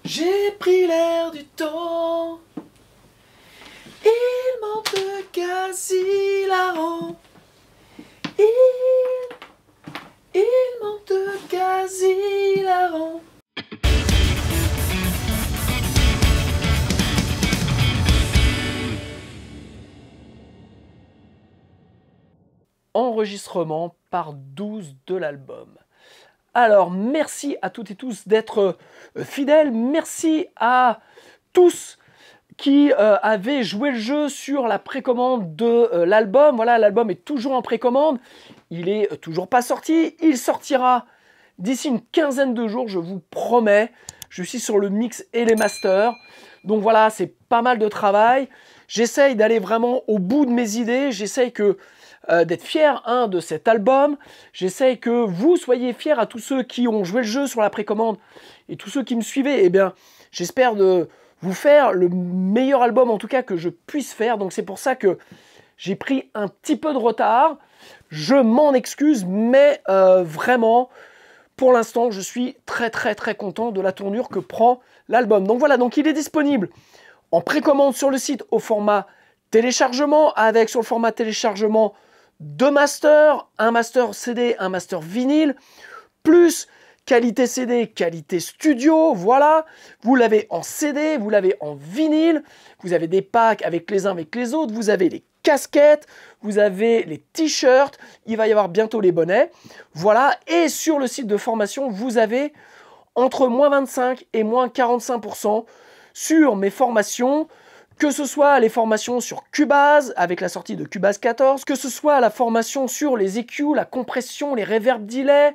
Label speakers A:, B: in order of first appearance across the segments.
A: J'ai pris l'air du temps. Il manque de gaz hilarant. Il manque de gaz hilarant. Enregistrement par 12 de l'album. Alors, merci à toutes et tous d'être fidèles. Merci à tous qui avaient joué le jeu sur la précommande de l'album. Voilà, l'album est toujours en précommande. Il est toujours pas sorti. Il sortira d'ici une quinzaine de jours, je vous promets. Je suis sur le mix et les masters. Donc voilà, c'est pas mal de travail. J'essaye d'aller vraiment au bout de mes idées. J'essaye d'être fier de cet album. J'essaye que vous soyez fiers à tous ceux qui ont joué le jeu sur la précommande et tous ceux qui me suivaient. Eh bien, j'espère de vous faire le meilleur album en tout cas que je puisse faire. Donc c'est pour ça que j'ai pris un petit peu de retard. Je m'en excuse, mais vraiment, pour l'instant, je suis très content de la tournure que prend l'album. Donc voilà, donc il est disponible en précommande sur le site au format téléchargement, avec sur le format téléchargement 2 masters, un master CD, un master vinyle, plus qualité CD, qualité studio, voilà. Vous l'avez en CD, vous l'avez en vinyle, vous avez des packs avec les uns avec les autres, vous avez les casquettes, vous avez les t-shirts, il va y avoir bientôt les bonnets, voilà. Et sur le site de formation, vous avez entre moins 25 et moins 45% sur mes formations, que ce soit les formations sur Cubase, avec la sortie de Cubase 14, que ce soit la formation sur les EQ, la compression, les reverb delay,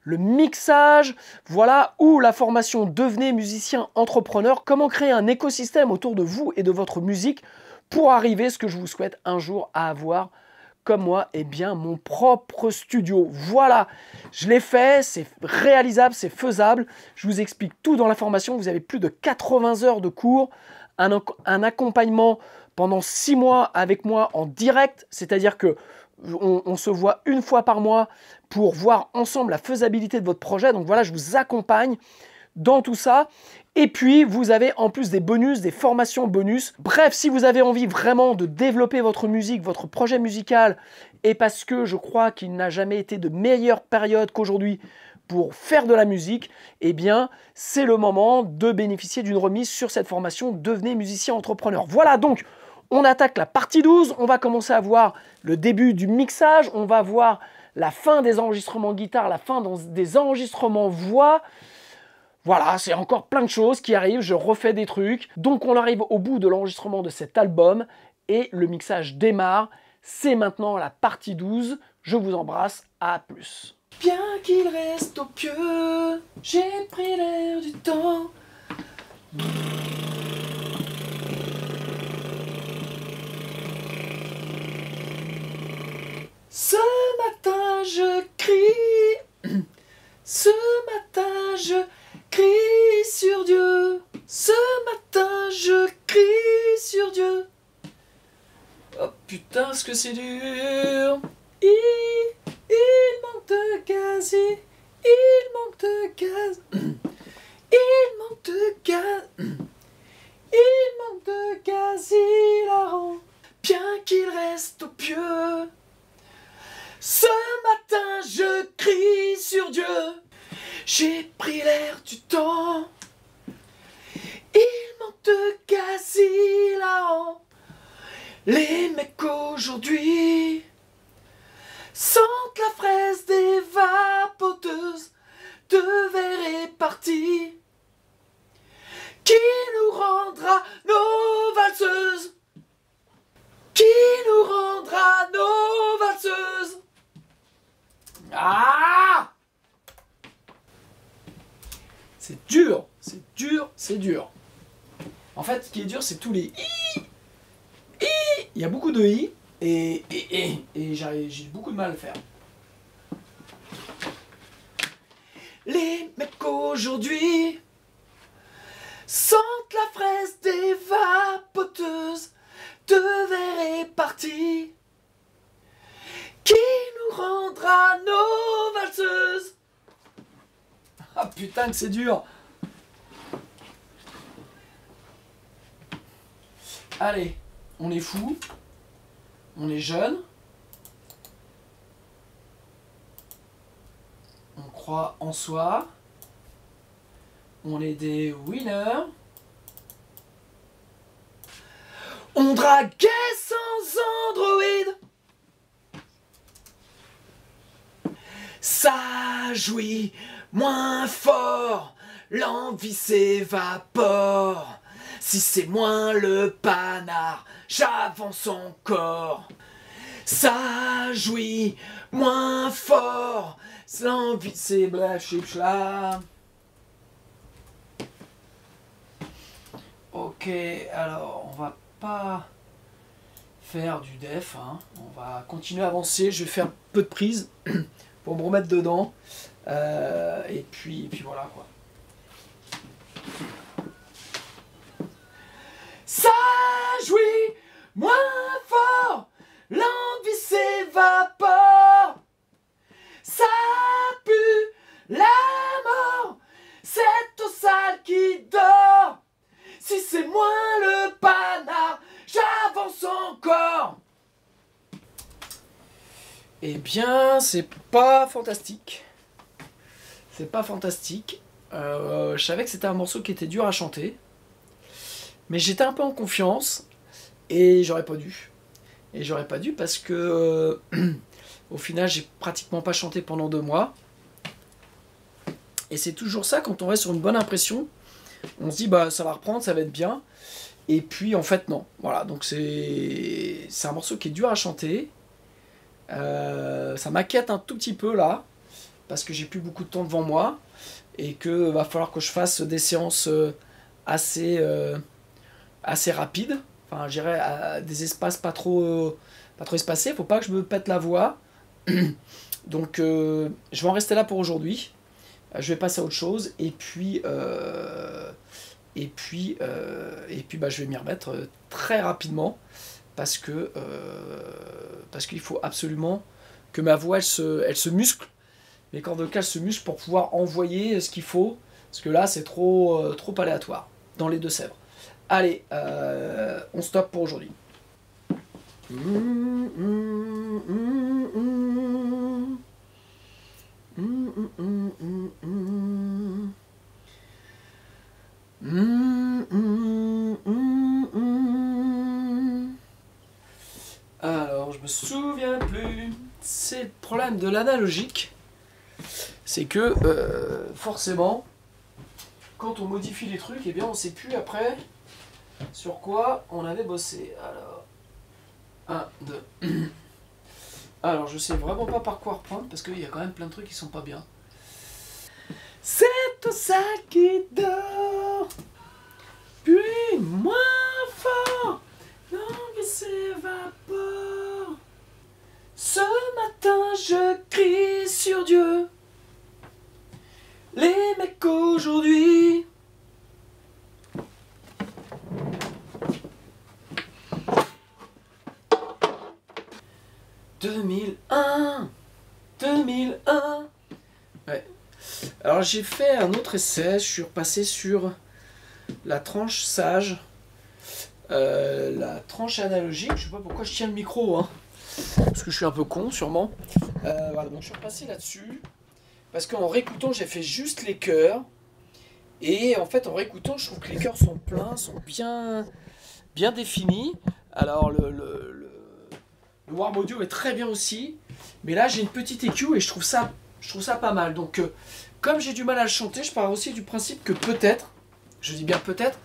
A: le mixage, voilà, ou la formation Devenez musicien entrepreneur, comment créer un écosystème autour de vous et de votre musique pour arriver, ce que je vous souhaite un jour, à avoir comme moi, eh bien, mon propre studio. Voilà, je l'ai fait, c'est réalisable, c'est faisable. Je vous explique tout dans la formation. Vous avez plus de 80 heures de cours, un accompagnement pendant 6 mois avec moi en direct, c'est-à-dire que on se voit une fois par mois pour voir ensemble la faisabilité de votre projet. Donc voilà, je vous accompagne dans tout ça. Et puis, vous avez en plus des bonus, des formations bonus. Bref, si vous avez envie vraiment de développer votre musique, votre projet musical, et parce que je crois qu'il n'a jamais été de meilleure période qu'aujourd'hui pour faire de la musique, eh bien, c'est le moment de bénéficier d'une remise sur cette formation Devenez musicien entrepreneur. Voilà, donc, on attaque la partie 12. On va commencer à voir le début du mixage. On va voir la fin des enregistrements guitare, la fin des enregistrements voix. Voilà, c'est encore plein de choses qui arrivent, je refais des trucs. Donc on arrive au bout de l'enregistrement de cet album et le mixage démarre. C'est maintenant la partie 12. Je vous embrasse, à plus. Bien qu'il reste au pieu, j'ai pris l'air du temps. Ce matin je crie, ce matin je crie sur Dieu, ce matin je crie sur Dieu. Oh putain, ce que c'est dur. Il manque de gaz, il manque de gaz, il manque de gaz, il manque de gaz hilarant, bien qu'il reste au pieu. Ce matin je crie sur Dieu. J'ai pris l'air du temps. Il manque de gaz hilarant. Les mecs aujourd'hui sentent la fraise des vapoteuses de verre éparties qui nous rendra nos valseuses. Qui nous rendra nos valseuses. Ah! C'est dur, c'est dur, c'est dur. En fait, ce qui est dur, c'est tous les i. Il y a beaucoup de i et j'ai beaucoup de mal à le faire. Les mecs aujourd'hui sentent la fraise des vapoteuses de verre éparties qui nous rendra nos valseuses. Ah putain que c'est dur. Allez, on est fou, on est jeune, on croit en soi, on est des winners. On draguait sans androïde. Ça jouit moins fort, l'envie s'évapore. Si c'est moins le panard, j'avance encore. Ça jouit moins fort, l'envie c'est blablabla. Ok, alors on va pas faire du def, hein. On va continuer à avancer, je vais faire peu de prises pour me remettre dedans, et puis voilà quoi. Ça jouit moins fort, l'envie s'évapore, ça pue la mort, cette eau sale qui dort. Si c'est moins le panard, j'avance encore. Eh bien, c'est pas fantastique. C'est pas fantastique. Je savais que c'était un morceau qui était dur à chanter. Mais j'étais un peu en confiance. Et j'aurais pas dû. Et j'aurais pas dû parce que... au final, j'ai pratiquement pas chanté pendant 2 mois. Et c'est toujours ça, quand on reste sur une bonne impression, on se dit bah ça va reprendre, ça va être bien. Et puis en fait non. Voilà, donc c'est un morceau qui est dur à chanter. Ça m'inquiète un tout petit peu là, parce que j'ai plus beaucoup de temps devant moi et que va falloir que je fasse des séances assez rapides. Enfin, je dirais à des espaces pas trop espacés. Faut pas que je me pète la voix. Donc je vais en rester là pour aujourd'hui. Je vais passer à autre chose et puis bah, je vais m'y remettre très rapidement parce qu'il faut absolument que ma voix elle se muscle, les cordes vocales se musclent pour pouvoir envoyer ce qu'il faut, parce que là c'est trop aléatoire dans les Deux-Sèvres. Allez, on stoppe pour aujourd'hui. Alors, je me souviens plus. C'est le problème de l'analogique. C'est que, forcément, quand on modifie les trucs, eh bien, on sait plus après sur quoi on avait bossé. Alors, 1, 2. Alors, je sais vraiment pas par quoi reprendre parce qu'il y a quand même plein de trucs qui sont pas bien. C'est tout ça qui dort, puis moins fort, l'envie s'évapore. Ce matin, je crie sur Dieu. Les mecs aujourd'hui. « 2001 ! Ouais. Alors j'ai fait un autre essai, je suis repassé sur la tranche sage, la tranche analogique, je sais pas pourquoi je tiens le micro, hein, parce que je suis un peu con sûrement. Voilà, donc je suis repassé là-dessus, parce qu'en réécoutant j'ai fait juste les chœurs, et en fait en réécoutant je trouve que les chœurs sont pleins, sont bien définis. Alors le warm audio est très bien aussi, mais là j'ai une petite EQ et je trouve ça pas mal. Donc comme j'ai du mal à le chanter, je pars aussi du principe que peut-être, je dis bien peut-être,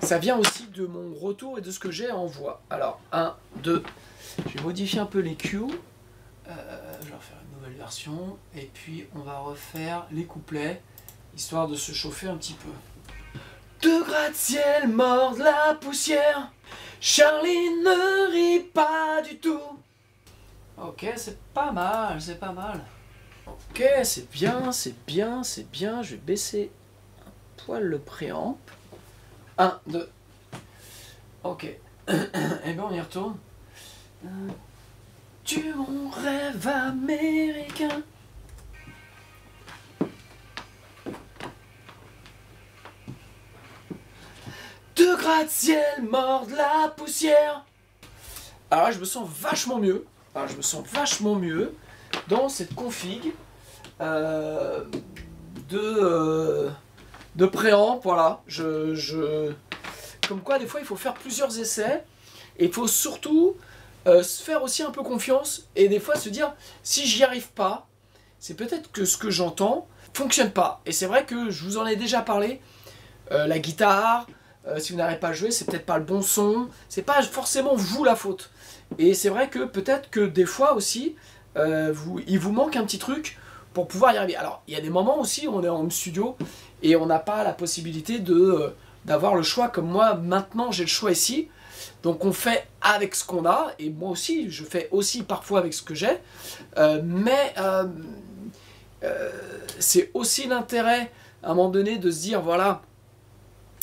A: ça vient aussi de mon retour et de ce que j'ai en voix. Alors 1, 2, je vais modifier un peu l'EQ, je vais refaire une nouvelle version, et puis on va refaire les couplets, histoire de se chauffer un petit peu. De gratte-ciel mordent la poussière, Charlie ne rit pas du tout. Ok, c'est pas mal, c'est pas mal. Ok, c'est bien, c'est bien, c'est bien. Je vais baisser un poil le préamp. 1, 2. Ok. Et bien on y retourne. Tu mon rêve américain. De gratte-ciel mord la poussière. Alors là, je me sens vachement mieux. Alors, je me sens vachement mieux dans cette config de préamp. Voilà. Comme quoi, des fois, il faut faire plusieurs essais. Et il faut surtout se faire aussi un peu confiance. Et des fois, se dire, si j'y arrive pas, c'est peut-être que ce que j'entends fonctionne pas. Et c'est vrai que je vous en ai déjà parlé. La guitare, si vous n'arrivez pas à jouer, c'est peut-être pas le bon son. C'est pas forcément vous la faute. Et c'est vrai que peut-être que des fois aussi, il vous manque un petit truc pour pouvoir y arriver. Alors, il y a des moments aussi où on est en home studio et on n'a pas la possibilité d'avoir le choix. Comme moi, maintenant, j'ai le choix ici. Donc, on fait avec ce qu'on a. Et moi aussi, je fais aussi parfois avec ce que j'ai. Mais c'est aussi l'intérêt, à un moment donné, de se dire, voilà,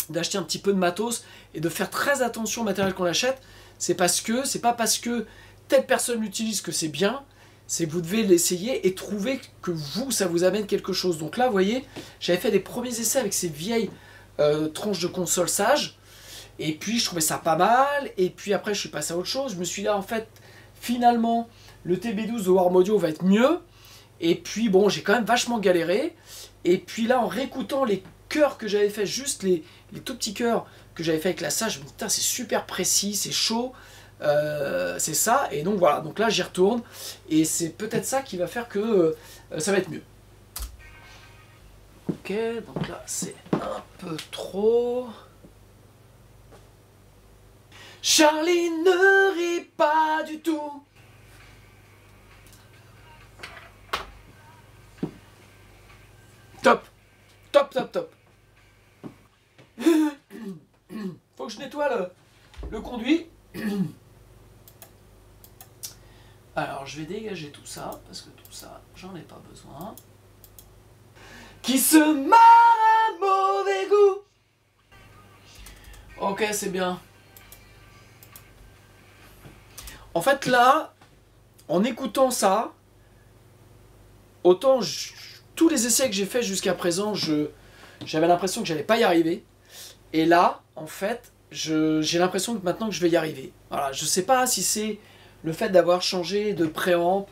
A: d'acheter un petit peu de matos et de faire très attention au matériel qu'on achète. C'est pas parce que telle personne l'utilise que c'est bien, c'est que vous devez l'essayer et trouver que vous, ça vous amène quelque chose. Donc là, vous voyez, j'avais fait des premiers essais avec ces vieilles tranches de console Sage, et puis je trouvais ça pas mal, et puis après je suis passé à autre chose. Je me suis dit, en fait, finalement, le TB12 de Warm Audio va être mieux, et puis bon, j'ai quand même vachement galéré, et puis là, en réécoutant les chœurs que j'avais fait, juste les tout petits chœurs que j'avais fait avec la Sage, je me dis, putain, c'est super précis, c'est chaud, c'est ça, et donc voilà, donc là j'y retourne, et c'est peut-être ça qui va faire que ça va être mieux. Ok, donc là c'est un peu trop... Charlie ne rit pas du tout. Top, top, top, top. Faut que je nettoie le conduit. Alors je vais dégager tout ça, parce que tout ça, j'en ai pas besoin. Qui se marre à mauvais goût. Ok, c'est bien. En fait là, en écoutant ça, autant tous les essais que j'ai faits jusqu'à présent, j'avais l'impression que j'allais pas y arriver. Et là, en fait, j'ai l'impression que maintenant que je vais y arriver. Voilà, je sais pas si c'est le fait d'avoir changé de préamp,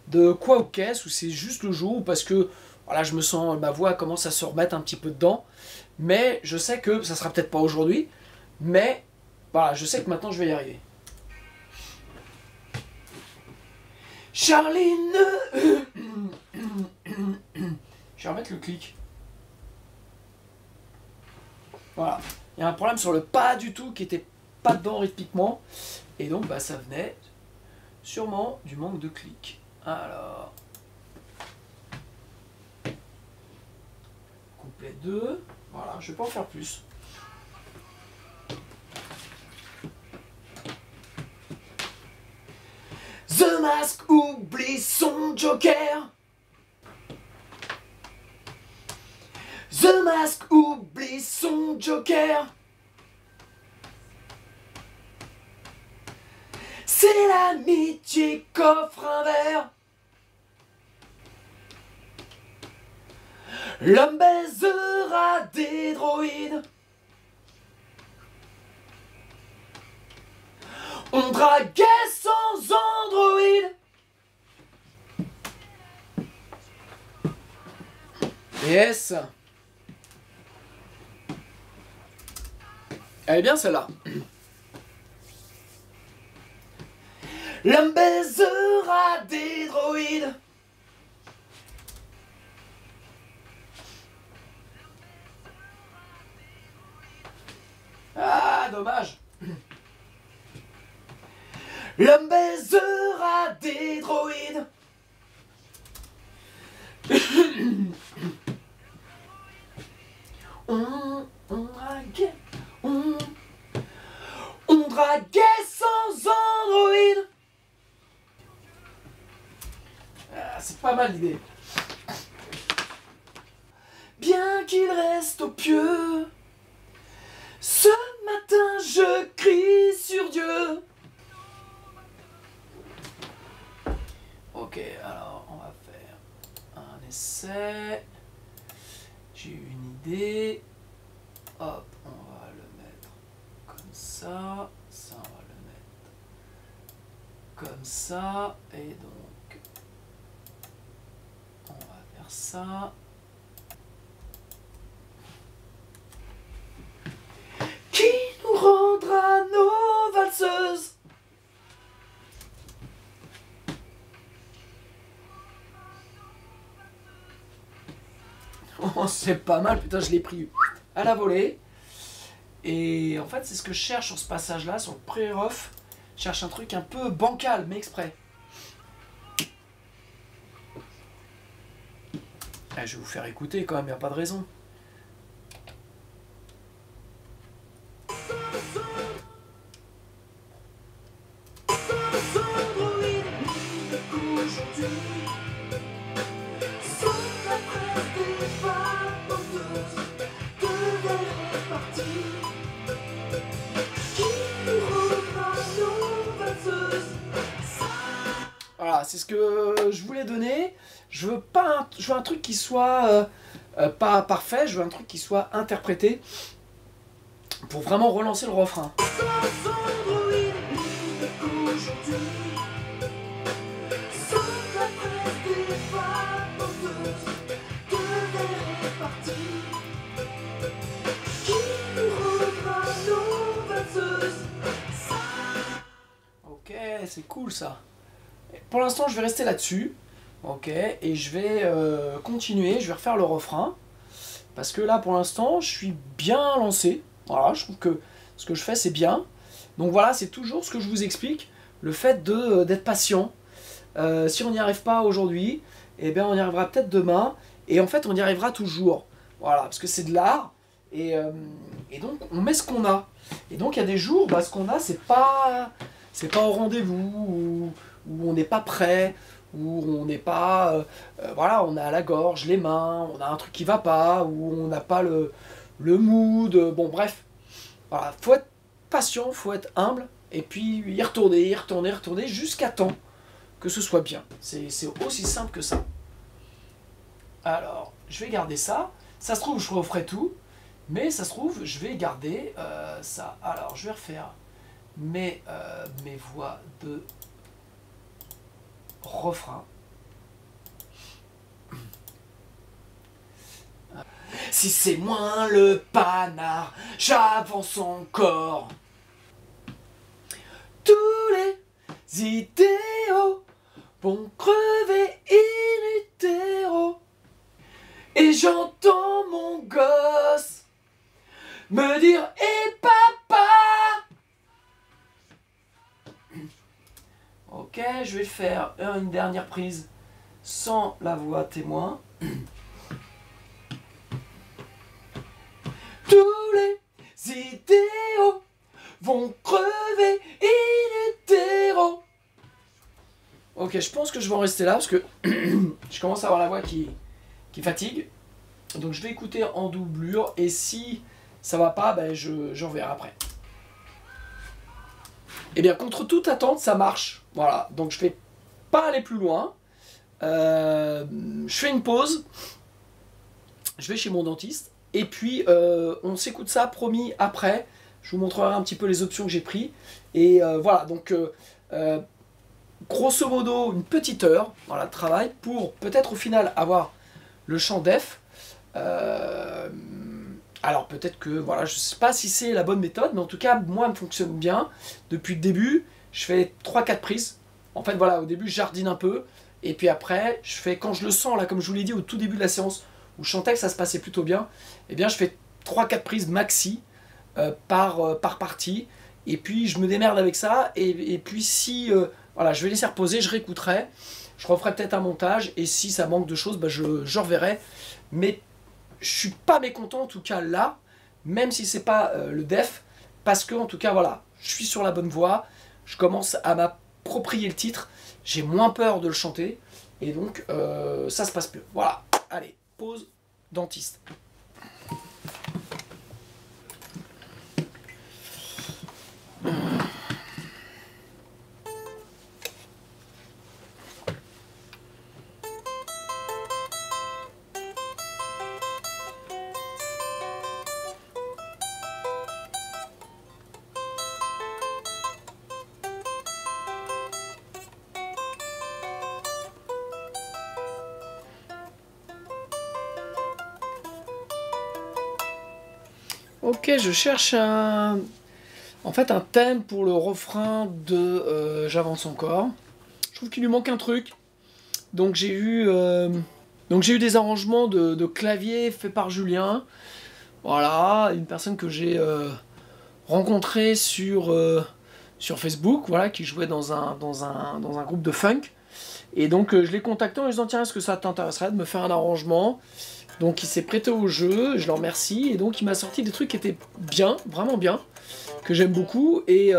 A: de quoi ou qu'est-ce, ou c'est juste le jour, ou parce que voilà, je me sens, ma voix commence à se remettre un petit peu dedans. Mais je sais que ça sera peut-être pas aujourd'hui, mais voilà, je sais que maintenant je vais y arriver. Charlie ne... Je vais remettre le clic. Voilà. Il y a un problème sur le pas du tout qui était pas dedans rythmiquement. Et donc bah, ça venait sûrement du manque de clic. Alors. Couplet 2. Voilà, je vais pas en faire plus. The Mask oublie son Joker. The Mask oublie son Joker. C'est l'amitié qu'offre un verre. L'homme baisera des droïdes. On draguait sans androïde. Yes. Elle est bien celle-là. L'homme baisera des droïdes. Ah, dommage. L'homme baisera des droïdes. On draguait sans androïde. Ah, c'est pas mal l'idée. Bien qu'il reste au pieu, ce matin je crie sur Dieu. Ok, alors on va faire un essai. J'ai eu une idée. Hop, on va le mettre ça. Ça, on va le mettre comme ça. Et donc, on va faire ça. Qui nous rendra nos valseuses? Oh, c'est pas mal, putain, je l'ai pris à la volée. Et en fait, c'est ce que je cherche sur ce passage-là, sur le pré-ref. Je cherche un truc un peu bancal, mais exprès. Eh, je vais vous faire écouter quand même, y a pas de raison. Voilà, c'est ce que je voulais donner. Je veux pas je veux un truc qui soit pas parfait, je veux un truc qui soit interprété pour vraiment relancer le refrain. Ok, c'est cool ça. Pour l'instant, je vais rester là-dessus. Ok, et je vais continuer, je vais refaire le refrain. Parce que là, pour l'instant, je suis bien lancé. Voilà, je trouve que ce que je fais, c'est bien. Donc voilà, c'est toujours ce que je vous explique. Le fait d'être patient. Si on n'y arrive pas aujourd'hui, eh bien, on y arrivera peut-être demain. Et en fait, on y arrivera toujours. Voilà, parce que c'est de l'art. Et donc, on met ce qu'on a. Et donc, il y a des jours, bah, ce qu'on a, c'est pas au rendez-vous, où on n'est pas prêt, où on n'est pas... voilà, on a la gorge, les mains, on a un truc qui va pas, où on n'a pas le mood, bon bref. Voilà, faut être patient, faut être humble, et puis y retourner, y retourner, y retourner, jusqu'à temps que ce soit bien. C'est aussi simple que ça. Alors, je vais garder ça. Ça se trouve, je referai tout, mais ça se trouve, je vais garder ça. Alors, je vais refaire mes voix de refrain. Si c'est moins le panard, j'avance encore. Tous les idéaux vont crever in utero. Et j'entends mon gosse me dire « Eh papa !» Ok, je vais faire une dernière prise sans la voix témoin. Tous les idéaux vont crever in utero. Ok, je pense que je vais en rester là parce que je commence à avoir la voix qui fatigue. Donc je vais écouter en doublure et si ça va pas, ben j'en verrai après. Et bien contre toute attente, ça marche. Voilà, donc je vais pas aller plus loin. Je fais une pause. Je vais chez mon dentiste. Et puis on s'écoute ça, promis, après. Je vous montrerai un petit peu les options que j'ai prises. Et voilà, donc grosso modo une petite heure voilà, de travail pour peut-être au final avoir le chant def. Alors peut-être que, voilà, je sais pas si c'est la bonne méthode, mais en tout cas, moi, elle me fonctionne bien. Depuis le début, je fais 3-4 prises. En fait, voilà, au début, je jardine un peu. Et puis après, je fais, quand je le sens, là, comme je vous l'ai dit au tout début de la séance, où je sentais que ça se passait plutôt bien, eh bien, je fais 3-4 prises maxi par partie. Et puis, je me démerde avec ça. Et puis, si, voilà, je vais laisser reposer, je réécouterai. Je referai peut-être un montage. Et si ça manque de choses, bah, je reverrai. Mais je suis pas mécontent en tout cas là, même si c'est pas le def, parce que en tout cas voilà, je suis sur la bonne voie, je commence à m'approprier le titre, j'ai moins peur de le chanter, et donc ça se passe mieux. Voilà, allez, pause, dentiste. Ok, je cherche en fait un thème pour le refrain de J'avance encore. Je trouve qu'il lui manque un truc. Donc j'ai eu, des arrangements de clavier faits par Julien. Voilà, une personne que j'ai rencontrée sur Facebook, voilà, qui jouait dans un groupe de funk. Et donc je l'ai contacté en lui disant tiens, est-ce que ça t'intéresserait de me faire un arrangement? Donc il s'est prêté au jeu, je le remercie, et donc il m'a sorti des trucs qui étaient bien, vraiment bien, que j'aime beaucoup, et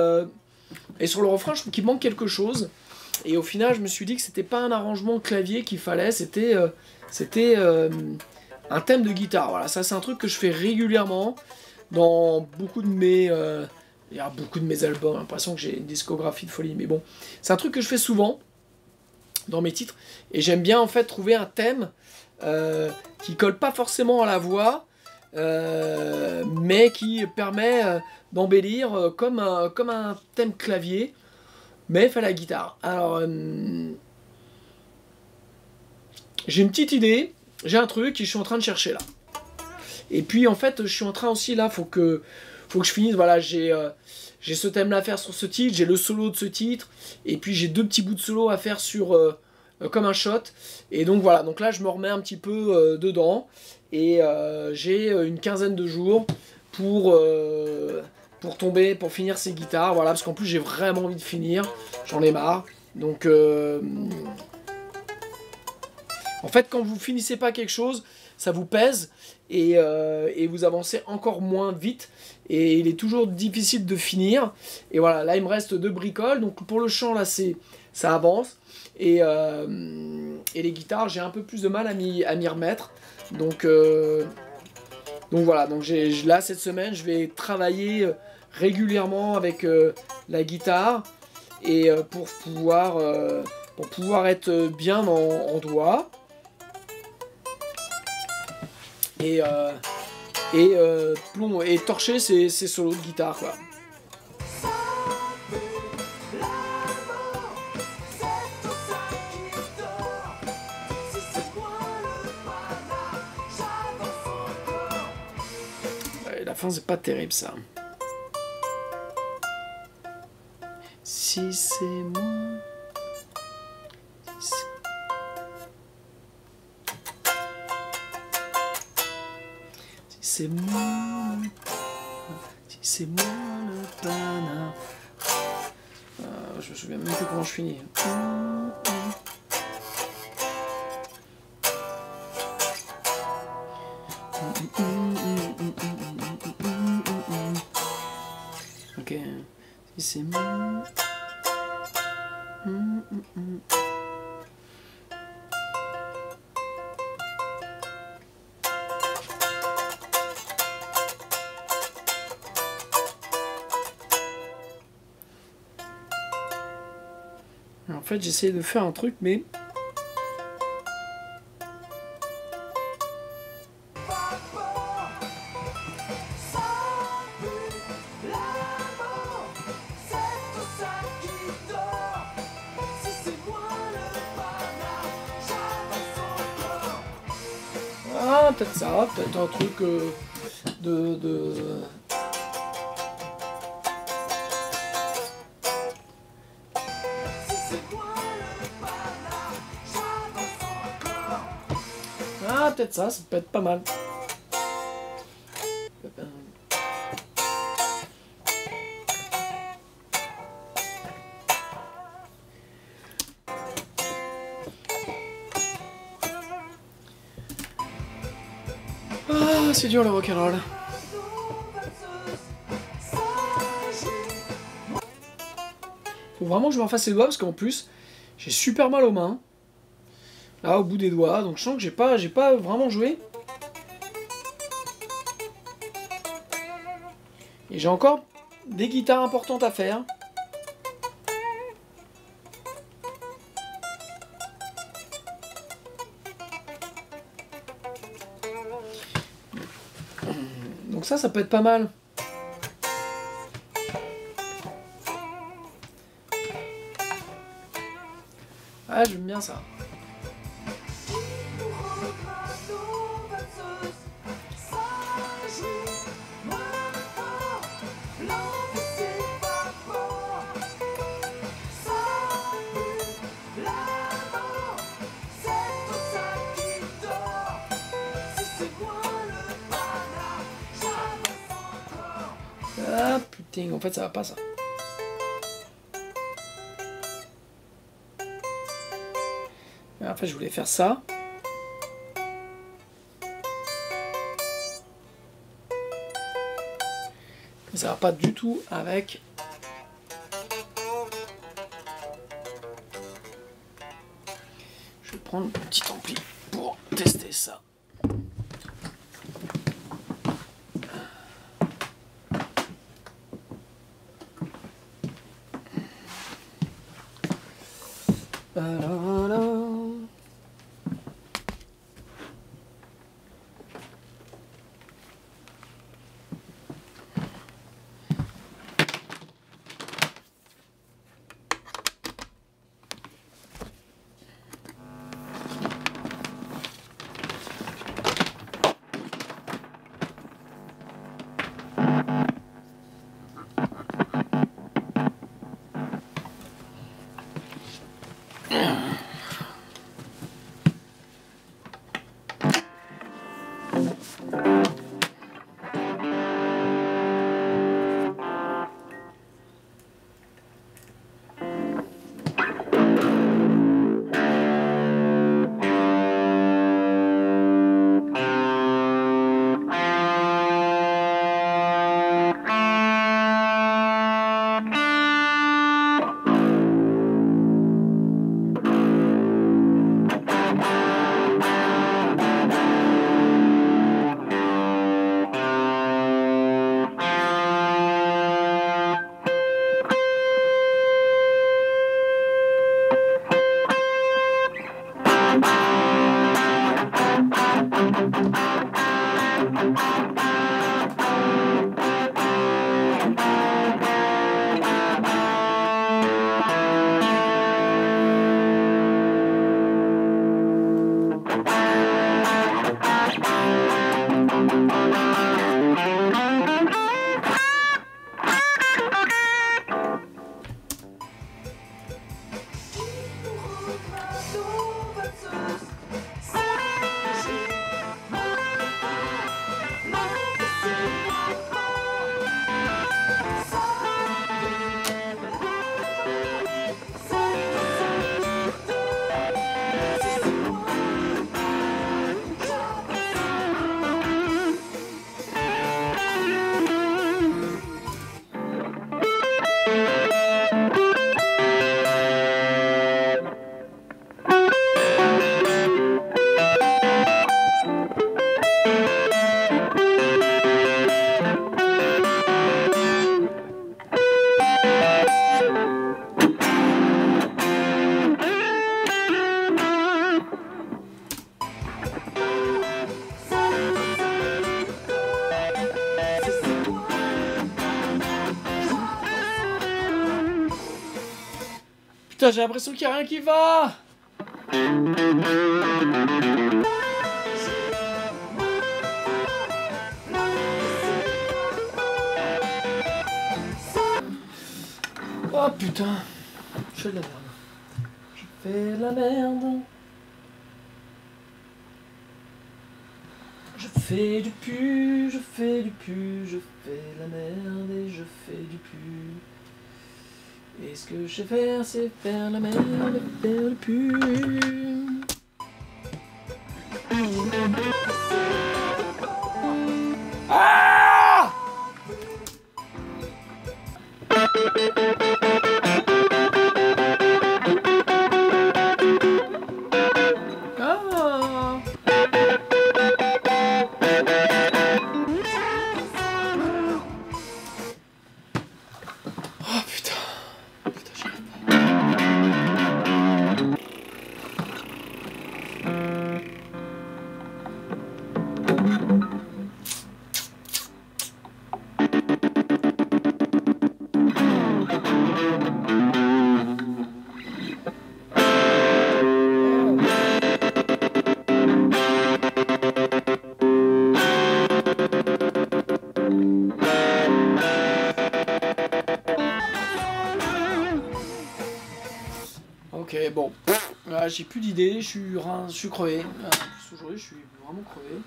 A: sur le refrain je trouve qu'il manque quelque chose, et au final je me suis dit que c'était pas un arrangement clavier qu'il fallait, c'était un thème de guitare, voilà, ça c'est un truc que je fais régulièrement dans beaucoup de mes... il y a beaucoup de mes albums, j'ai l'impression que j'ai une discographie de folie, mais bon, c'est un truc que je fais souvent dans mes titres, et j'aime bien en fait trouver un thème qui colle pas forcément à la voix, mais qui permet d'embellir comme un thème clavier, mais fait à la guitare. Alors, j'ai une petite idée, j'ai un truc que je suis en train de chercher là. Et puis en fait, je suis en train aussi là, faut que je finisse, voilà, j'ai ce thème là à faire sur ce titre, j'ai le solo de ce titre, et puis j'ai 2 petits bouts de solo à faire sur... comme un shot, et donc voilà, donc là je me remets un petit peu dedans, et j'ai une quinzaine de jours pour finir ces guitares, voilà, parce qu'en plus j'ai vraiment envie de finir, j'en ai marre, donc en fait quand vous finissez pas quelque chose, ça vous pèse, et vous avancez encore moins vite, et il est toujours difficile de finir, et voilà, là il me reste 2 bricoles, donc pour le chant là ça avance, et les guitares j'ai un peu plus de mal à m'y remettre, donc voilà, donc là cette semaine je vais travailler régulièrement avec la guitare, et pour pouvoir être bien en doigt, et torcher ces solos de guitare, quoi. La fin c'est pas terrible ça. Si c'est moi. Si c'est moi. Si c'est moi le pana. Je me souviens même plus comment je finis. Ok, si c'est moi. En fait, j'essaie de faire un truc, mais... Ah, peut-être ça, peut-être un truc de... Ah, peut-être ça peut être pas mal. Ah, c'est dur le rock'n'roll. Faut vraiment que je me refasse les doigts parce qu'en plus, j'ai super mal aux mains. Là, au bout des doigts, donc je sens que j'ai pas vraiment joué. Et j'ai encore des guitares importantes à faire. Donc ça peut être pas mal. Ah, j'aime bien ça. Ah putain, en fait ça va pas ça. En fait je voulais faire ça. Mais ça va pas du tout avec... Je vais prendre un petit ampli pour tester ça. Putain, j'ai l'impression qu'il n'y a rien qui va. Oh putain, je fais de la merde. Je fais de la merde. Je fais du pu, je fais du pu, je fais de la merde et je fais du pu. Et ce que je sais faire, c'est faire la merde et faire du pu. Ah! Ah! Oh putain. Putain, j'y arrive pas. Ok, bon, j'ai plus d'idées, je suis crevé. En plus, aujourd'hui, je suis vraiment crevé.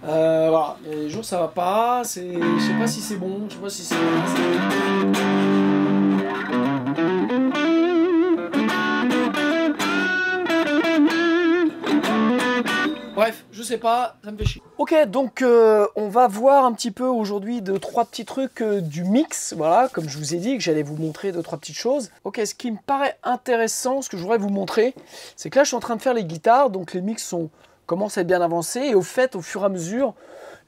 A: Voilà, il y a des jours ça va pas, je sais pas si c'est bon, je sais pas si c'est... Bref, je sais pas, ça me fait chier. Ok, donc on va voir un petit peu aujourd'hui deux, trois petits trucs du mix. Voilà, comme je vous ai dit que j'allais vous montrer deux, trois petites choses. Ok, ce qui me paraît intéressant, ce que je voudrais vous montrer, c'est que là je suis en train de faire les guitares, donc les mix commencent à être bien avancés. Et au fait, au fur et à mesure,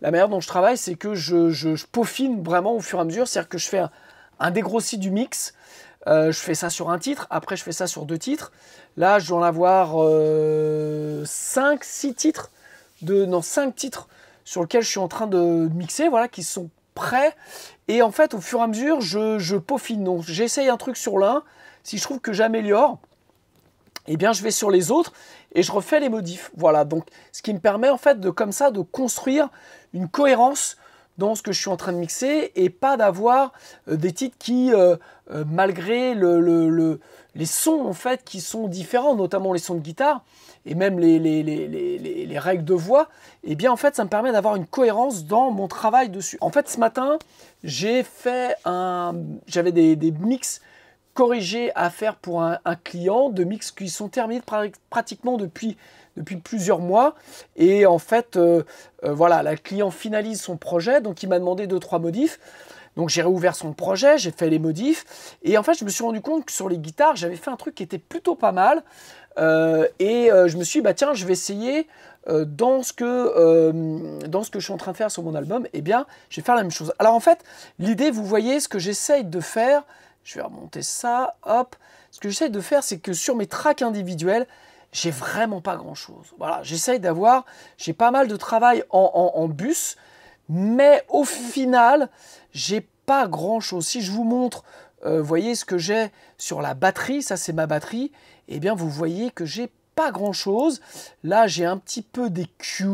A: la manière dont je travaille, c'est que je peaufine vraiment au fur et à mesure. C'est-à-dire que je fais un dégrossi du mix. Je fais ça sur un titre, après je fais ça sur deux titres. Là, je dois en avoir 5, 6 titres, non, 5 titres sur lesquels je suis en train de mixer, voilà, qui sont prêts. Et en fait, au fur et à mesure, je peaufine. Donc, j'essaye un truc sur l'un. Si je trouve que j'améliore, eh bien, je vais sur les autres et je refais les modifs. Voilà, donc ce qui me permet en fait de comme ça de construire une cohérence dans ce que je suis en train de mixer et pas d'avoir des titres qui, malgré les sons en fait qui sont différents, notamment les sons de guitare et même les règles de voix, et bien en fait ça me permet d'avoir une cohérence dans mon travail dessus. En fait, ce matin, j'avais des mix corrigés à faire pour un client, de mix qui sont terminés pratiquement depuis plusieurs mois. Et en fait, voilà, le client finalise son projet, donc il m'a demandé 2-3 modifs. Donc j'ai réouvert son projet, j'ai fait les modifs. Et en fait, je me suis rendu compte que sur les guitares, j'avais fait un truc qui était plutôt pas mal. Je me suis dit, bah tiens, je vais essayer dans ce que je suis en train de faire sur mon album, eh bien, je vais faire la même chose. Alors en fait, l'idée, vous voyez, ce que j'essaye de faire, je vais remonter ça, hop. Ce que j'essaye de faire, c'est que sur mes tracks individuels, j'ai vraiment pas grand chose. Voilà, j'ai pas mal de travail en bus, mais au final, j'ai pas grand chose. Si je vous montre, voyez ce que j'ai sur la batterie, ça c'est ma batterie, eh bien vous voyez que j'ai pas grand chose. Là, j'ai un petit peu d'EQ,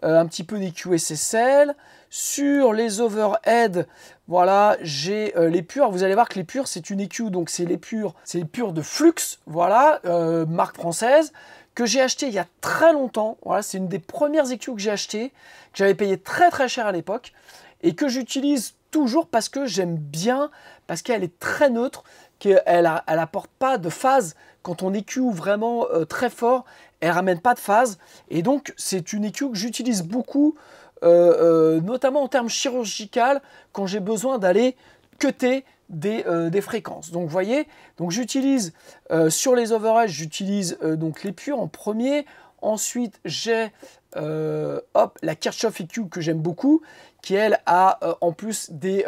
A: un petit peu d'EQ SSL. Sur les overheads, voilà, j'ai les purs. Vous allez voir que les purs, c'est une EQ, donc c'est les purs de Flux, voilà, marque française, que j'ai acheté il y a très longtemps. Voilà, c'est une des premières EQ que j'ai acheté, que j'avais payé très très cher à l'époque, et que j'utilise toujours parce que j'aime bien, parce qu'elle est très neutre, qu'elle apporte pas de phase. Quand on EQ vraiment très fort, elle ramène pas de phase, et donc c'est une EQ que j'utilise beaucoup, notamment en termes chirurgical, quand j'ai besoin d'aller cutter des fréquences. Donc vous voyez, donc j'utilise sur les overheads, j'utilise donc les purs en premier. Ensuite j'ai la Kirchhoff EQ que j'aime beaucoup, qui elle a en plus des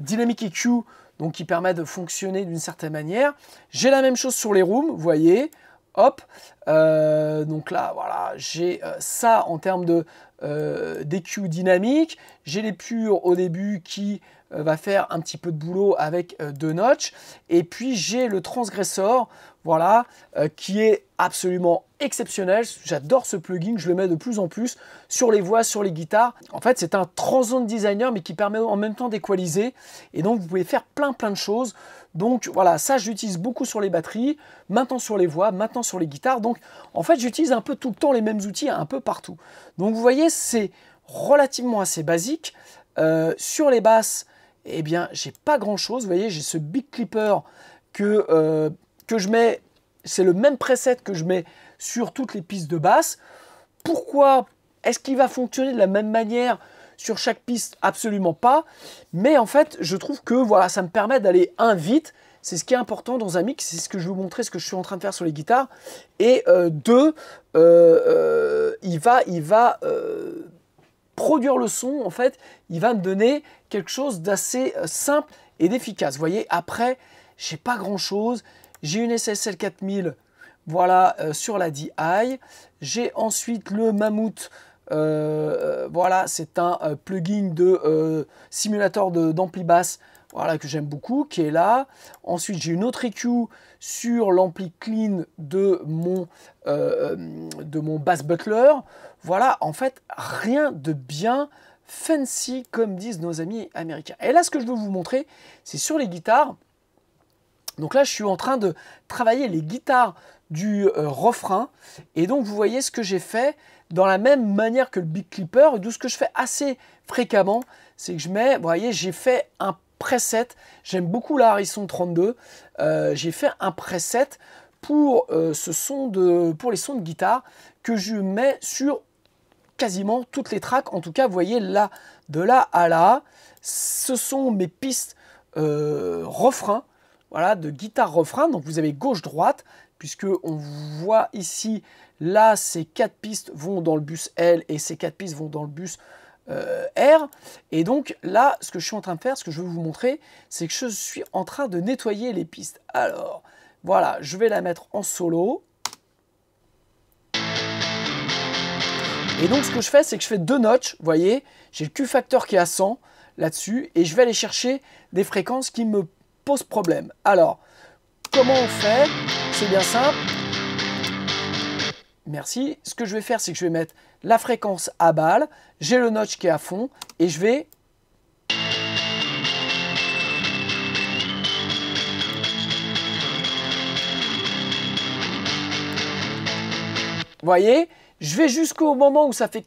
A: Dynamic EQ, donc qui permet de fonctionner d'une certaine manière. J'ai la même chose sur les rooms, vous voyez. Hop, donc là, voilà, j'ai ça en termes d'EQ dynamique. J'ai les purs au début qui va faire un petit peu de boulot avec 2 notches. Et puis j'ai le transgressor, voilà, qui est absolument exceptionnel. J'adore ce plugin, je le mets de plus en plus sur les voix, sur les guitares. En fait, c'est un Transzone Designer, mais qui permet en même temps d'équaliser. Et donc, vous pouvez faire plein de choses. Donc voilà, ça j'utilise beaucoup sur les batteries, maintenant sur les voix, maintenant sur les guitares. Donc en fait, j'utilise un peu tout le temps les mêmes outils, un peu partout. Donc vous voyez, c'est relativement assez basique. Sur les basses, eh bien, j'ai pas grand chose. Vous voyez, j'ai ce Big Clipper que je mets, c'est le même preset que je mets sur toutes les pistes de basse. Pourquoi est-ce qu'il va fonctionner de la même manière sur chaque piste? Absolument pas. Mais en fait, je trouve que voilà, ça me permet d'aller vite. C'est ce qui est important dans un mix. C'est ce que je vais vous montrer, ce que je suis en train de faire sur les guitares. Et deux, il va produire le son. En fait, il va me donner quelque chose d'assez simple et d'efficace. Vous voyez, après, j'ai pas grand-chose. J'ai une SSL 4000, voilà, sur la DI. J'ai ensuite le Mammouth. Voilà, c'est un plugin de simulateur d'ampli basse, voilà, que j'aime beaucoup, qui est là. Ensuite, j'ai une autre EQ sur l'ampli clean de mon Bass Butler. Voilà, en fait, rien de bien fancy, comme disent nos amis américains. Et là, ce que je veux vous montrer, c'est sur les guitares. Donc là, je suis en train de travailler les guitares du refrain. Et donc, vous voyez ce que j'ai fait. dans la même manière que le Big Clipper. D'où ce que je fais assez fréquemment, c'est que je mets, vous voyez, j'ai fait un preset. J'aime beaucoup la Harrison 32. J'ai fait un preset pour, pour les sons de guitare que je mets sur quasiment toutes les tracks. En tout cas, vous voyez là, de là à là, ce sont mes pistes refrain, voilà, de guitare refrain. Donc vous avez gauche-droite, puisque on voit ici, là, ces 4 pistes vont dans le bus L et ces 4 pistes vont dans le bus R. Et donc là, ce que je suis en train de faire, ce que je veux vous montrer, c'est que je suis en train de nettoyer les pistes. Alors, voilà, je vais la mettre en solo. Et donc, ce que je fais, c'est que je fais 2 notches. Vous voyez, j'ai le Q-factor qui est à 100 là-dessus. Et je vais aller chercher des fréquences qui me posent problème. Alors, comment on fait? C'est bien simple. Merci. Ce que je vais faire, c'est que je vais mettre la fréquence à balle. J'ai le notch qui est à fond. Et je vais... Vous voyez, je vais jusqu'au moment où ça fait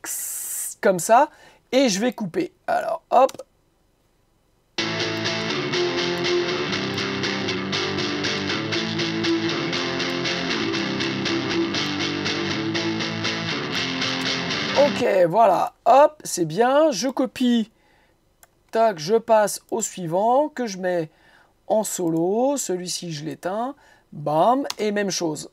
A: comme ça et je vais couper. Alors, hop. Ok, voilà, hop, c'est bien. Je copie. Tac, je passe au suivant que je mets en solo. Celui-ci, je l'éteins. Bam, et même chose.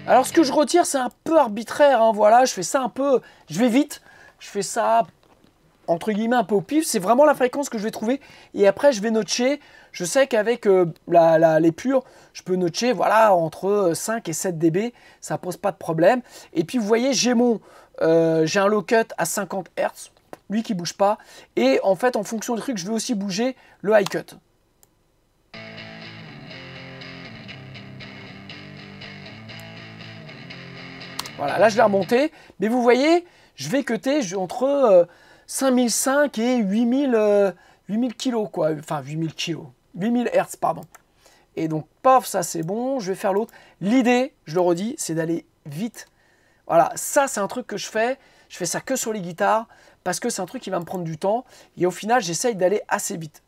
A: Alors ce que je retire, c'est un peu arbitraire, hein, voilà, je fais ça un peu, je vais vite, je fais ça entre guillemets un peu au pif, c'est vraiment la fréquence que je vais trouver et après je vais notcher. Je sais qu'avec les purs, je peux notcher voilà, entre 5 et 7 dB, ça pose pas de problème. Et puis vous voyez, j'ai un low cut à 50 Hz, lui qui bouge pas, et en fait en fonction du truc, je vais aussi bouger le high cut. Voilà, là je l'ai remonté, mais vous voyez, je vais cutter entre 5005 et 8000 kg, quoi. Enfin 8000 kg, 8000 Hz, pardon. Et donc, paf, ça c'est bon, je vais faire l'autre. L'idée, je le redis, c'est d'aller vite. Voilà, ça c'est un truc que je fais ça que sur les guitares, parce que c'est un truc qui va me prendre du temps, et au final, j'essaye d'aller assez vite.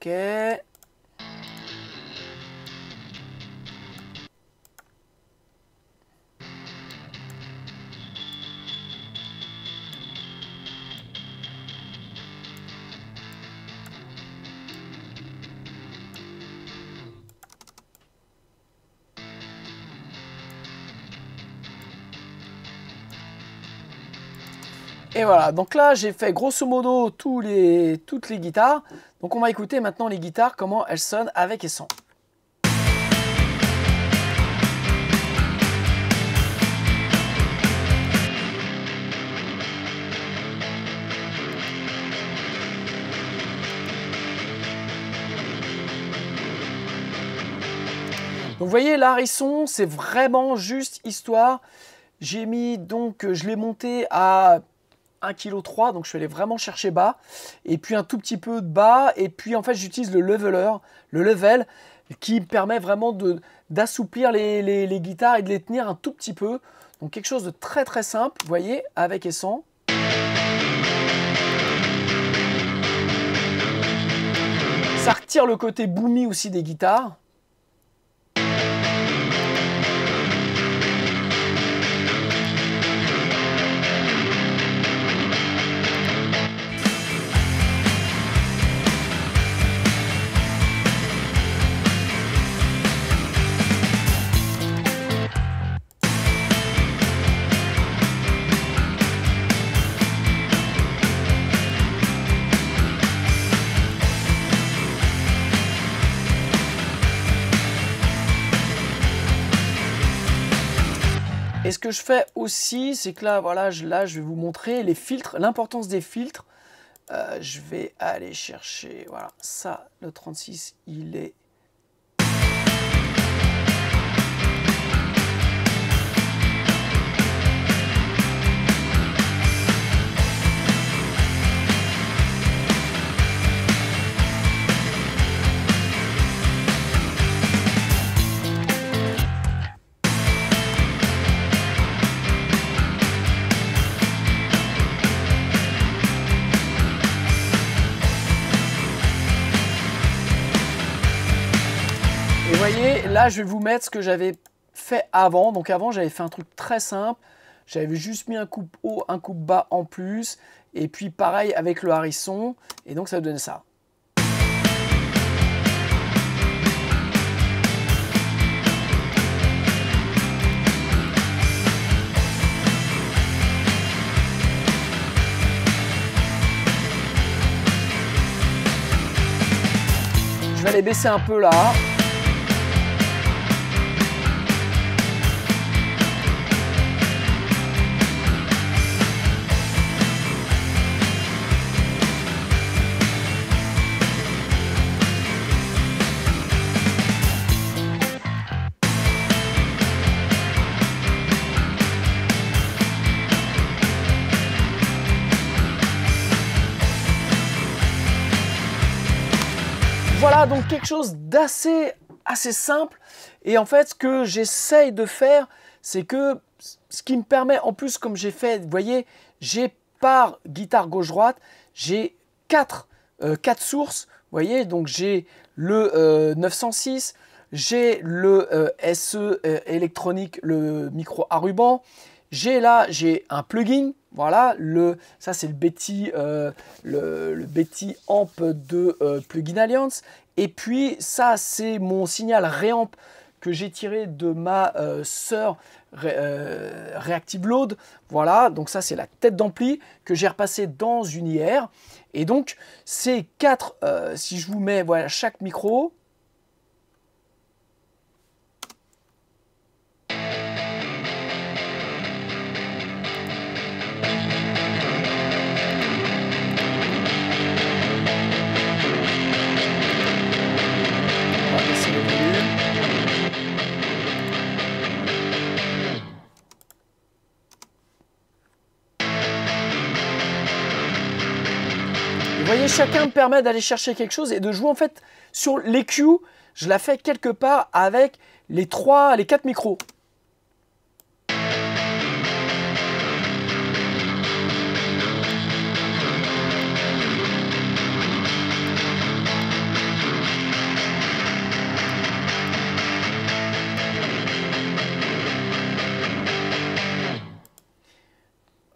A: Ok. Et voilà, donc là j'ai fait grosso modo toutes les guitares. Donc on va écouter maintenant les guitares, comment elles sonnent avec et sans. Donc vous voyez, la Harrison, c'est vraiment juste histoire. J'ai mis, donc je l'ai monté à 1,3 kg, donc je suis allé vraiment chercher bas. Et puis un tout petit peu de bas. Et puis en fait, j'utilise le level, qui permet vraiment d'assouplir les guitares et de les tenir un tout petit peu. Donc quelque chose de très très simple, vous voyez, avec et sans. retire le côté boomy aussi des guitares. Et ce que je fais aussi, c'est que là, voilà, je vais vous montrer les filtres, l'importance des filtres. Je vais aller chercher, voilà, ça, le 36, il est... Et vous voyez, là, je vais vous mettre ce que j'avais fait avant. Donc avant, j'avais fait un truc très simple. J'avais juste mis un coupe haut, un coupe bas en plus. Et puis pareil avec le harrisson. Et donc, ça donnait ça. Je vais aller baisser un peu là. Voilà, donc quelque chose d'assez simple. Et en fait, ce que j'essaye de faire, c'est que ce qui me permet, en plus, comme j'ai fait, vous voyez, j'ai par guitare gauche-droite, j'ai quatre sources. Vous voyez, donc j'ai le 906, j'ai le SE électronique, le micro à ruban. J'ai un plugin, voilà, ça c'est le Betty Amp de Plugin Alliance. Et puis ça c'est mon signal Reamp que j'ai tiré de ma sœur Reactive Load. Voilà, donc ça c'est la tête d'ampli que j'ai repassé dans une IR. Et donc ces quatre, si je vous mets voilà, chaque micro. Vous voyez, chacun me permet d'aller chercher quelque chose et de jouer en fait sur l'EQ. Je la fais quelque part avec les 4 micros.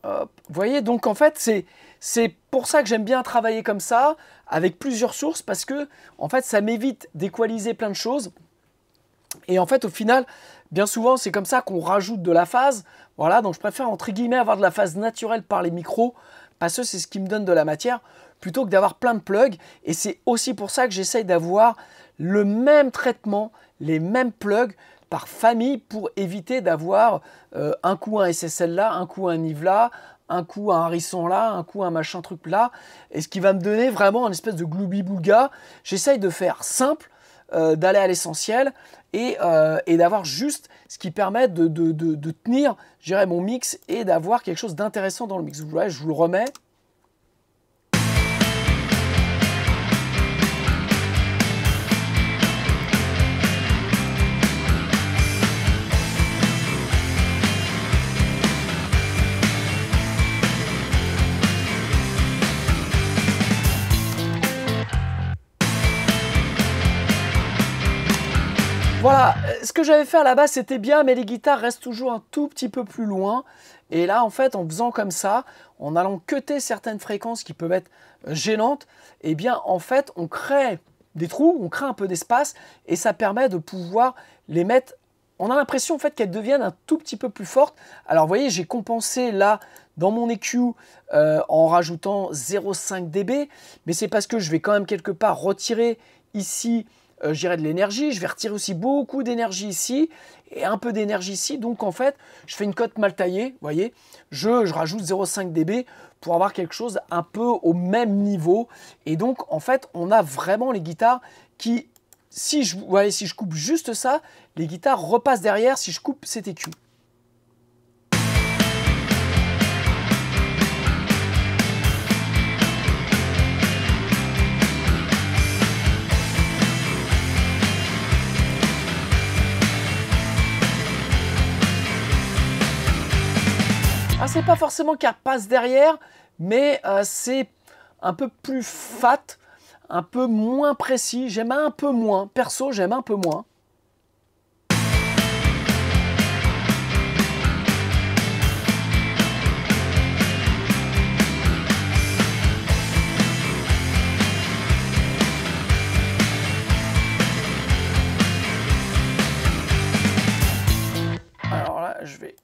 A: Hop. Vous voyez, donc en fait, c'est pour ça que j'aime bien travailler comme ça, avec plusieurs sources, parce que en fait, ça m'évite d'équaliser plein de choses. Et en fait, au final, bien souvent, c'est comme ça qu'on rajoute de la phase. Voilà, donc je préfère, entre guillemets, avoir de la phase naturelle par les micros, parce que c'est ce qui me donne de la matière, plutôt que d'avoir plein de plugs. Et c'est aussi pour ça que j'essaye d'avoir le même traitement, les mêmes plugs, par famille, pour éviter d'avoir un coup un SSL là, un coup un Nive là, un coup un harrisson là, un coup un machin truc là, et ce qui va me donner vraiment une espèce de gloubi-boulga. J'essaye de faire simple, d'aller à l'essentiel, et d'avoir juste ce qui permet de tenir, je dirais, mon mix, et d'avoir quelque chose d'intéressant dans le mix. Vous voyez, je vous le remets. Voilà, ce que j'avais fait à la base c'était bien, mais les guitares restent toujours un tout petit peu plus loin. Et là en fait en faisant comme ça, en allant cutter certaines fréquences qui peuvent être gênantes, eh bien en fait on crée des trous, on crée un peu d'espace et ça permet de pouvoir les mettre. On a l'impression en fait qu'elles deviennent un tout petit peu plus fortes. Alors vous voyez, j'ai compensé là dans mon EQ en rajoutant 0,5 dB, mais c'est parce que je vais quand même quelque part retirer ici je dirais de l'énergie, je vais retirer aussi beaucoup d'énergie ici et un peu d'énergie ici, donc en fait je fais une cote mal taillée, vous voyez, je rajoute 0,5 dB pour avoir quelque chose un peu au même niveau, et donc en fait on a vraiment les guitares qui, si je coupe juste ça, les guitares repassent derrière si je coupe cet EQ. Ah, c'est pas forcément qu'elle passe derrière, mais c'est un peu plus fat, un peu moins précis. J'aime un peu moins. Perso, j'aime un peu moins. Alors là, je vais...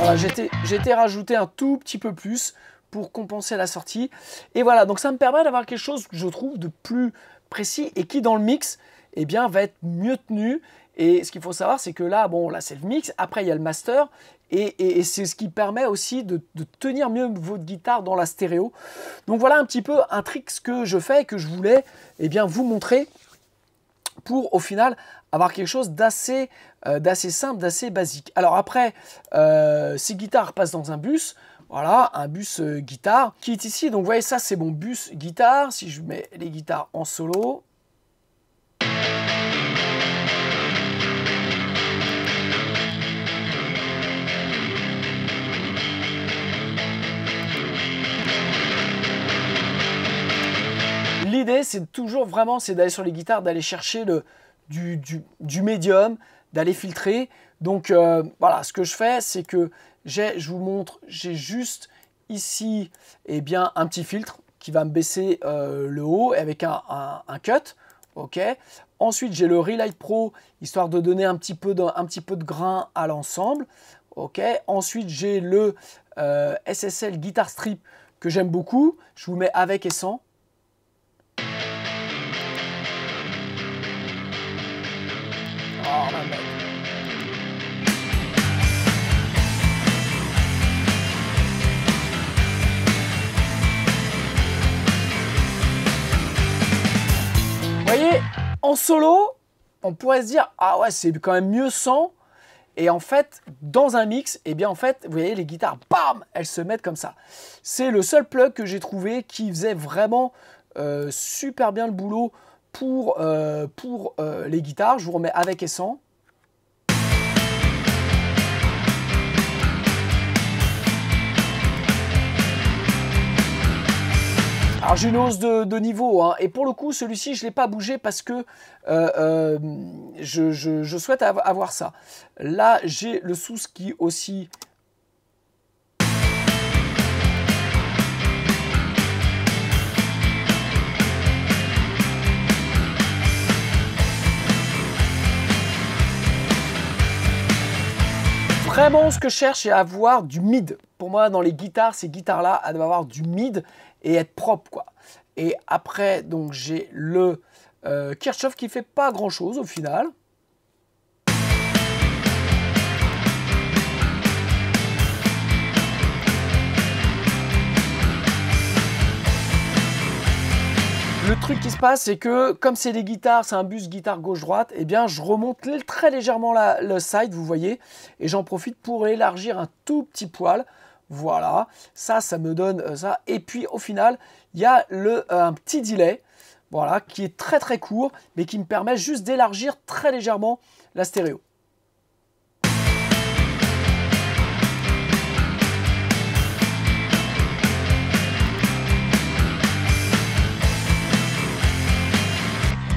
A: Voilà, j'ai rajouté un tout petit peu plus pour compenser la sortie. Et voilà, donc ça me permet d'avoir quelque chose que je trouve de plus précis et qui dans le mix, eh bien, va être mieux tenu. Et ce qu'il faut savoir, c'est que là, bon, là c'est le mix, après il y a le master, et c'est ce qui permet aussi de tenir mieux votre guitare dans la stéréo. Donc voilà un petit peu un trick que je fais et que je voulais eh bien, vous montrer pour au final avoir quelque chose d'assez simple, d'assez basique. Alors après, ces guitares passent dans un bus, voilà, un bus guitare qui est ici. Donc vous voyez, ça c'est mon bus guitare. Si je mets les guitares en solo, l'idée c'est toujours vraiment d'aller sur les guitares, d'aller chercher du médium, d'aller filtrer. Donc voilà, ce que je fais, c'est que je vous montre, j'ai juste ici eh bien, un petit filtre qui va me baisser le haut avec un cut. Ok. Ensuite, j'ai le Relight Pro, histoire de donner un petit peu de grain à l'ensemble. Ok. Ensuite, j'ai le SSL Guitar Strip que j'aime beaucoup. Je vous mets avec et sans. Oh, ma mec. Vous voyez, en solo, on pourrait se dire, ah ouais, c'est quand même mieux sans. Et en fait, dans un mix, eh bien en fait, vous voyez, les guitares, bam, elles se mettent comme ça. C'est le seul plug que j'ai trouvé qui faisait vraiment super bien le boulot pour les guitares. Je vous remets avec et sans. Alors j'ai une hausse de niveau, hein, et pour le coup celui-ci je ne l'ai pas bougé parce que je souhaite avoir ça. Là j'ai le sous qui aussi. Vraiment ce que je cherche c'est avoir du mid. Pour moi dans les guitares, ces guitares-là, elles doivent avoir du mid et être propre quoi. Et après donc j'ai le Kirchhoff qui fait pas grand chose au final. Le truc qui se passe, c'est que comme c'est des guitares, c'est un bus guitare gauche-droite, eh bien je remonte très légèrement le side, vous voyez, et j'en profite pour élargir un tout petit poil. Voilà, ça me donne ça. Et puis au final, il y a un petit delay, voilà, qui est très très court, mais qui me permet juste d'élargir très légèrement la stéréo.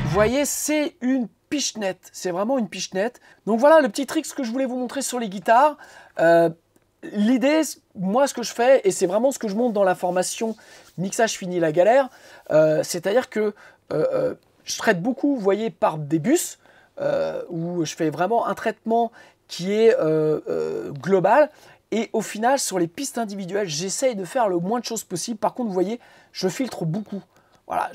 A: Vous voyez, c'est une pichenette, c'est vraiment une pichenette. Donc voilà le petit trick que je voulais vous montrer sur les guitares. L'idée, moi, ce que je fais, et c'est vraiment ce que je montre dans la formation Mixage fini la galère, c'est-à-dire que je traite beaucoup, vous voyez, par des bus, où je fais vraiment un traitement qui est global, et au final, sur les pistes individuelles, j'essaye de faire le moins de choses possible. Par contre, vous voyez, je filtre beaucoup. Voilà,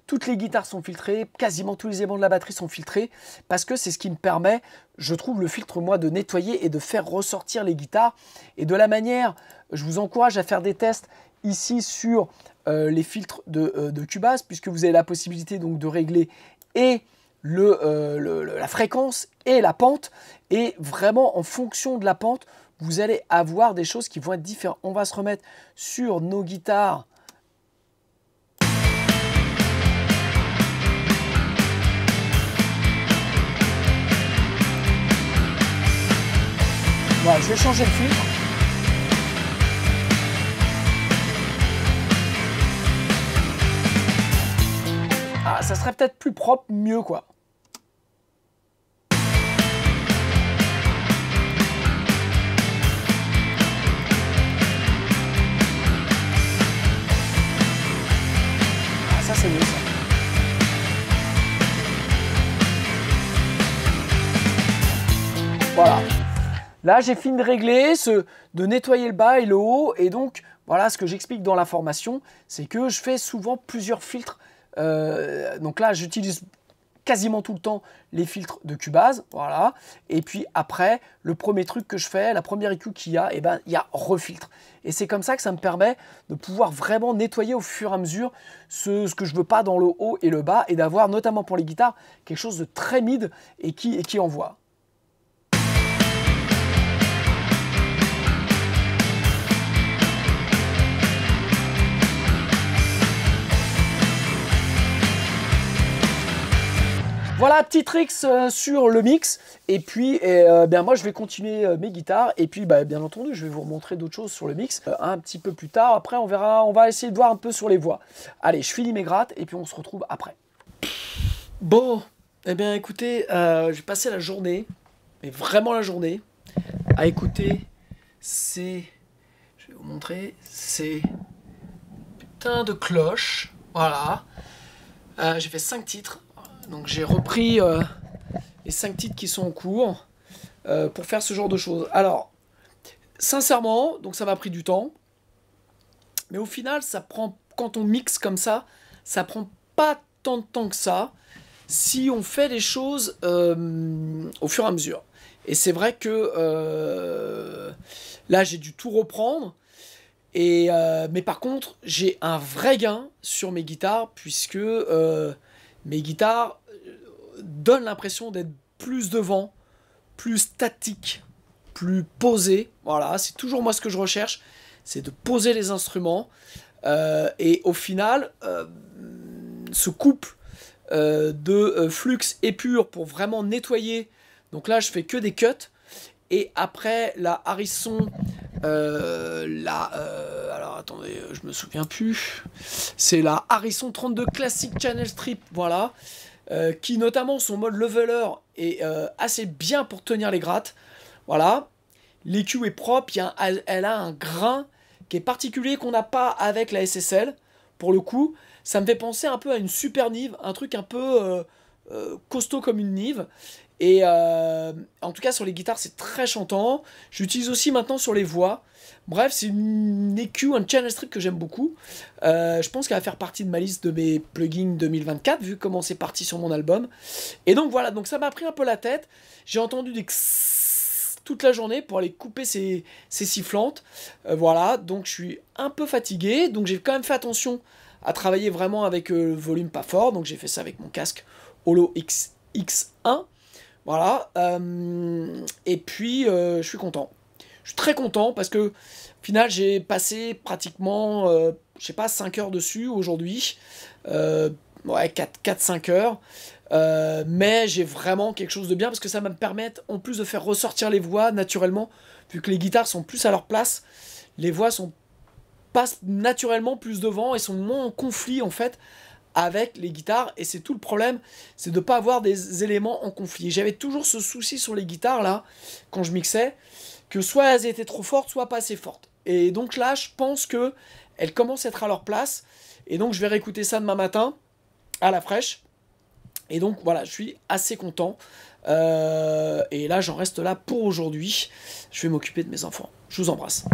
A: toutes les guitares sont filtrées, quasiment tous les éléments de la batterie sont filtrés, parce que c'est ce qui me permet, je trouve, le filtre, moi, de nettoyer et de faire ressortir les guitares. Et de la manière, je vous encourage à faire des tests ici sur les filtres de Cubase, puisque vous avez la possibilité donc de régler et la fréquence et la pente. Et vraiment, en fonction de la pente, vous allez avoir des choses qui vont être différentes. On va se remettre sur nos guitares. Voilà, je vais changer le filtre. Ah, ça serait peut-être plus propre, mieux quoi. Ah, ça c'est mieux ça. Voilà. Là, j'ai fini de régler, de nettoyer le bas et le haut. Et donc, voilà ce que j'explique dans la formation, c'est que je fais souvent plusieurs filtres. Donc là, j'utilise quasiment tout le temps les filtres de Cubase. Voilà. Et puis après, le premier truc que je fais, la première EQ qu'il y a, eh ben, il y a refiltre. Et c'est comme ça que ça me permet de pouvoir vraiment nettoyer au fur et à mesure ce que je veux pas dans le haut et le bas. Et d'avoir, notamment pour les guitares, quelque chose de très mid et qui envoie. Voilà, petit tricks sur le mix. Et puis, bien moi, je vais continuer mes guitares. Et puis, bien entendu, je vais vous remontrer d'autres choses sur le mix un petit peu plus tard. Après, on verra, on va essayer de voir un peu sur les voix. Allez, je finis mes grattes et puis on se retrouve après. Bon, eh bien, écoutez, j'ai passé la journée, mais vraiment la journée, à écouter ces... Je vais vous montrer ces putains de cloches. Voilà. J'ai fait 5 titres. Donc j'ai repris les 5 titres qui sont en cours pour faire ce genre de choses. Alors, sincèrement, donc ça m'a pris du temps. Mais au final, ça prend, quand on mixe comme ça prend pas tant de temps que ça si on fait les choses au fur et à mesure. Et c'est vrai que là, j'ai dû tout reprendre. Mais par contre, j'ai un vrai gain sur mes guitares puisque mes guitares donnent l'impression d'être plus devant, plus statique, plus posé. Voilà, c'est toujours moi ce que je recherche, c'est de poser les instruments. Et au final, ce couple de flux et pur pour vraiment nettoyer. Donc là, je fais que des cuts. Et après, la Harrison, alors attendez, je me souviens plus. C'est la Harrison 32 Classic Channel Strip, voilà. Qui notamment, son mode leveler est assez bien pour tenir les grattes. Voilà. L'EQ est propre, elle a un grain qui est particulier qu'on n'a pas avec la SSL. Pour le coup, ça me fait penser un peu à une super Nive, un truc un peu costaud comme une Nive. Et en tout cas sur les guitares c'est très chantant. J'utilise aussi maintenant sur les voix. Bref, c'est une EQ, un channel strip que j'aime beaucoup. Je pense qu'elle va faire partie de ma liste de mes plugins 2024 vu comment c'est parti sur mon album. Et donc voilà, donc ça m'a pris un peu la tête. J'ai entendu des toute la journée pour aller couper ces sifflantes. Voilà, donc je suis un peu fatigué. Donc j'ai quand même fait attention à travailler vraiment avec le volume pas fort. Donc j'ai fait ça avec mon casque Holo X1. Voilà, et puis je suis content. Je suis très content parce que, au final, j'ai passé pratiquement, je sais pas, 5 heures dessus aujourd'hui. Ouais, 4-5 heures. Mais j'ai vraiment quelque chose de bien parce que ça va me permettre, en plus de faire ressortir les voix naturellement, vu que les guitares sont plus à leur place, les voix passent naturellement plus devant et sont moins en conflit en fait avec les guitares, et c'est tout le problème, c'est de ne pas avoir des éléments en conflit. J'avais toujours ce souci sur les guitares là, quand je mixais, que soit elles étaient trop fortes, soit pas assez fortes. Et donc là, je pense que elles commencent à être à leur place, et donc je vais réécouter ça demain matin, à la fraîche. Et donc voilà, je suis assez content. Et là, j'en reste là pour aujourd'hui. Je vais m'occuper de mes enfants. Je vous embrasse.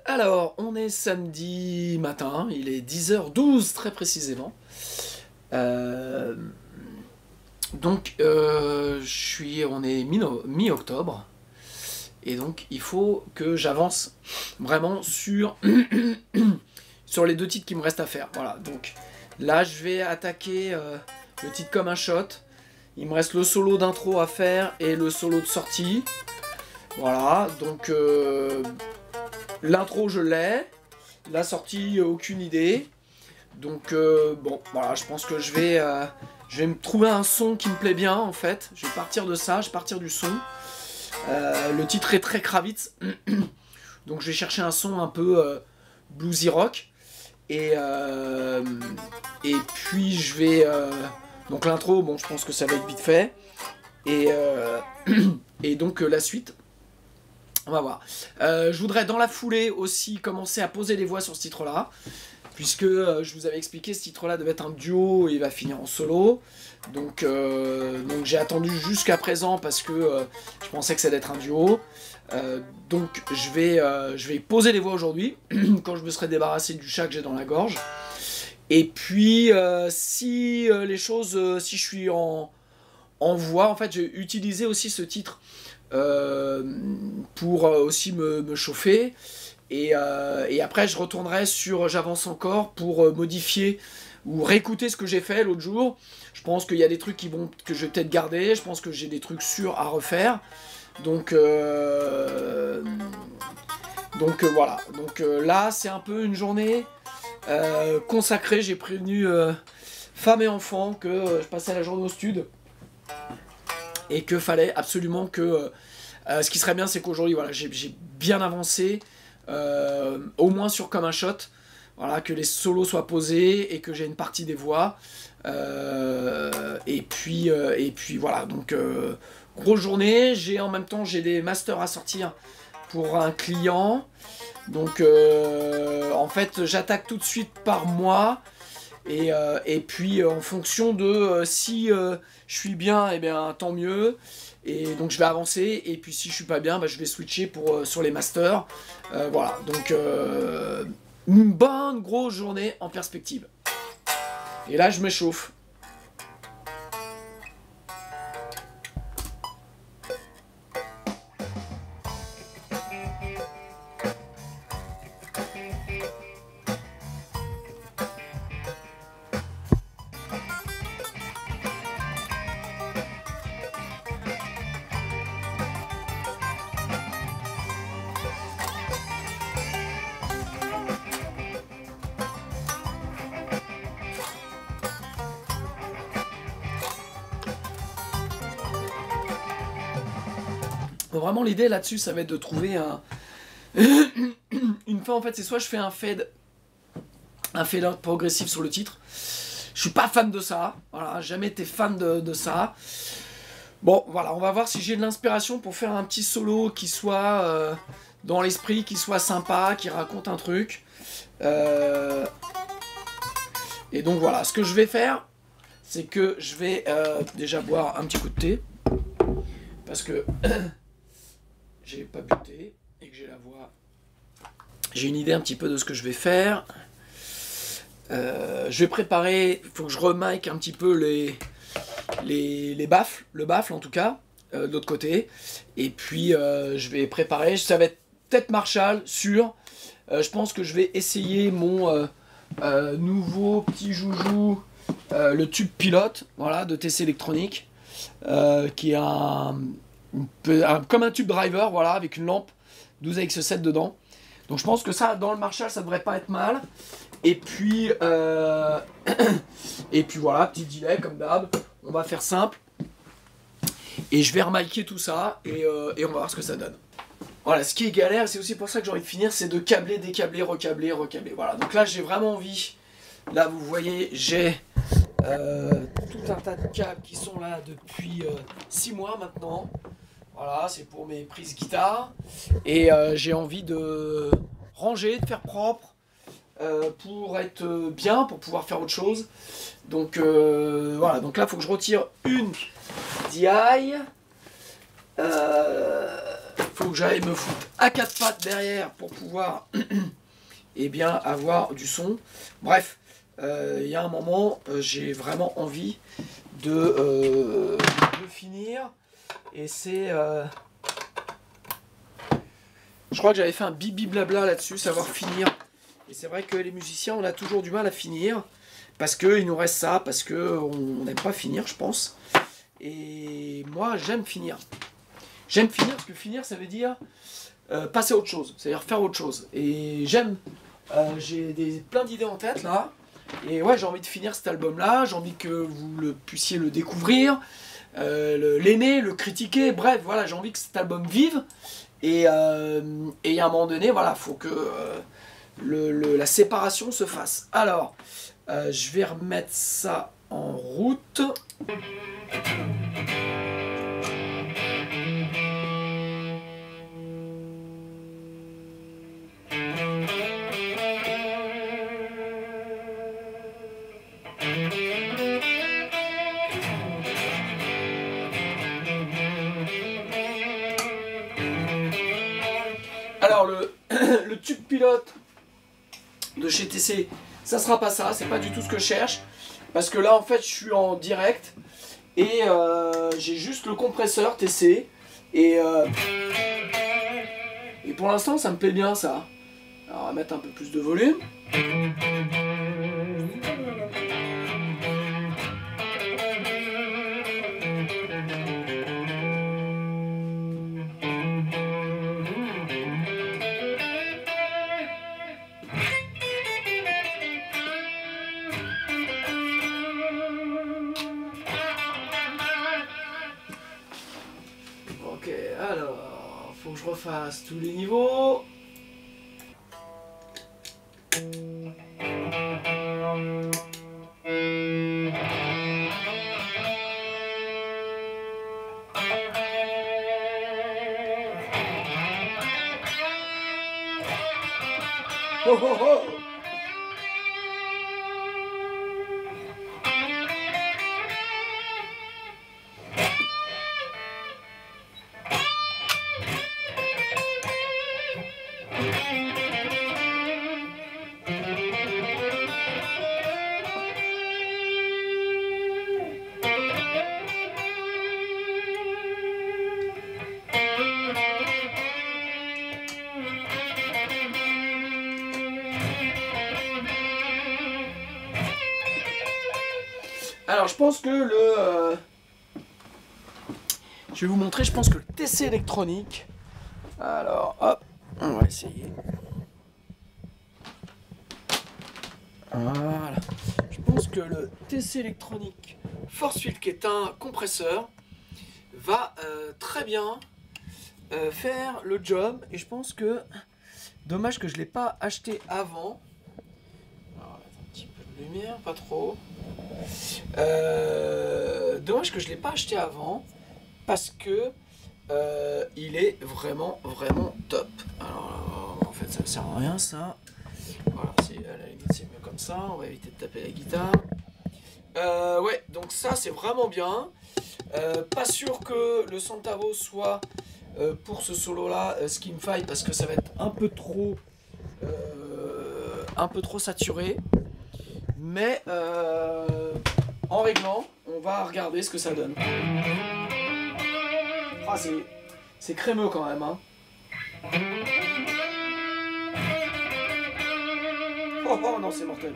A: Alors, on est samedi matin, il est 10h12 très précisément. Donc, on est mi-octobre, et donc il faut que j'avance vraiment sur, sur les 2 titres qui me restent à faire. Voilà, donc là je vais attaquer le titre comme un shot. Il me reste le solo d'intro à faire et le solo de sortie. Voilà, donc l'intro je l'ai, la sortie aucune idée. Donc bon, voilà, je pense que je vais me trouver un son qui me plaît bien en fait. Je vais partir de ça, je vais partir du son. Le titre est très Kravitz, donc je vais chercher un son un peu bluesy rock. Et puis je vais... donc l'intro, bon, je pense que ça va être vite fait. Et donc la suite, on va voir. Je voudrais dans la foulée aussi commencer à poser les voix sur ce titre-là. Puisque je vous avais expliqué, ce titre-là devait être un duo et il va finir en solo. Donc j'ai attendu jusqu'à présent parce que je pensais que ça allait être un duo. Donc je vais poser les voix aujourd'hui, quand je me serai débarrassé du chat que j'ai dans la gorge. Et puis si les choses, si je suis en voix, en fait j'ai utilisé aussi ce titre pour aussi me chauffer. Et après je retournerai sur J'avance encore pour modifier ou réécouter ce que j'ai fait l'autre jour. Je pense qu'il y a des trucs que je vais peut-être garder, je pense que j'ai des trucs sûrs à refaire. Donc voilà, donc là c'est un peu une journée consacrée. J'ai prévenu femme et enfants que je passais la journée au stud et que fallait absolument que... ce qui serait bien, c'est qu'aujourd'hui, voilà, j'ai bien avancé. Au moins sur comme un shot, voilà, que les solos soient posés et que j'ai une partie des voix, et puis voilà, donc grosse journée. En même temps j'ai des masters à sortir pour un client, donc en fait j'attaque tout de suite par mois, et puis en fonction de si je suis bien, et bien tant mieux. Et donc je vais avancer, et puis si je suis pas bien, bah, je vais switcher sur les masters. Voilà, donc une bonne grosse journée en perspective. Et là je m'échauffe. Donc vraiment l'idée là-dessus, ça va être de trouver une fin. En fait, c'est soit je fais un fade out progressif sur le titre. Je suis pas fan de ça, voilà, jamais été fan de ça. Bon, voilà, on va voir si j'ai de l'inspiration pour faire un petit solo qui soit dans l'esprit, qui soit sympa, qui raconte un truc. Et donc voilà, ce que je vais faire, c'est que je vais déjà boire un petit coup de thé, parce que j'ai pas bu de thé et que j'ai la voix. J'ai une idée un petit peu de ce que je vais faire. Je vais préparer, il faut que je remic un petit peu les baffles, le baffle en tout cas, de l'autre côté. Et puis je vais préparer, ça va être peut-être Marshall, sûr. Je pense que je vais essayer mon nouveau petit joujou, le tube pilote, voilà, de TC Électronique, qui est comme un tube driver, voilà, avec une lampe 12AX7 dedans. Donc je pense que ça, dans le Marshall, ça devrait pas être mal. Et puis, et puis voilà, petit delay comme d'hab. On va faire simple. Et je vais remiker tout ça et on va voir ce que ça donne. Voilà, ce qui est galère, c'est aussi pour ça que j'ai envie de finir, c'est de câbler, décabler, recabler, recabler. Voilà, donc là j'ai vraiment envie. Là vous voyez, j'ai tout un tas de câbles qui sont là depuis 6 mois maintenant. Voilà, c'est pour mes prises guitare. Et j'ai envie de ranger, de faire propre. Pour être bien, pour pouvoir faire autre chose. Donc voilà, donc là il faut que je retire une DI. Faut que j'aille me foutre à 4 pattes derrière pour pouvoir eh bien, avoir du son. Bref, il y a un moment, j'ai vraiment envie de finir. Et c'est... je crois que j'avais fait un bibi blabla là-dessus, savoir finir. Et c'est vrai que les musiciens, on a toujours du mal à finir, parce qu'il nous reste ça, parce qu'on n'aime pas finir, je pense. Et moi, j'aime finir. J'aime finir, parce que finir, ça veut dire passer à autre chose, c'est-à-dire faire autre chose. Et j'aime, j'ai plein d'idées en tête, là. Et ouais, j'ai envie de finir cet album-là, j'ai envie que vous puissiez le découvrir, l'aimer, le critiquer, bref, voilà, j'ai envie que cet album vive. Et à un moment donné, voilà, faut que... la séparation se fasse. Alors, je vais remettre ça en route. Alors, le tube pilote de chez TC, ça sera pas ça, c'est pas du tout ce que je cherche, parce que là en fait je suis en direct et j'ai juste le compresseur TC et pour l'instant ça me plaît bien ça. Alors on va mettre un peu plus de volume. Ok, alors, faut que je refasse tous les niveaux. Oh, oh, oh. Alors je pense que je vais vous montrer, je pense que le TC électronique... Alors hop, on va essayer. Voilà. Je pense que le TC électronique Force Field, qui est un compresseur, va très bien faire le job. Et je pense que... Dommage que je ne l'ai pas acheté avant. Alors, un petit peu de lumière, pas trop. Dommage que je ne l'ai pas acheté avant, parce que il est vraiment top. Alors en fait ça ne sert à rien ça. Voilà, à la limite c'est mieux comme ça, on va éviter de taper la guitare. Ouais, donc ça c'est vraiment bien. Pas sûr que le Santavo soit pour ce solo là ce qu'il me faille, parce que ça va être un peu trop saturé. Mais en réglant, on va regarder ce que ça donne. Ah, c'est crémeux quand même. Hein. Oh, oh non, c'est mortel.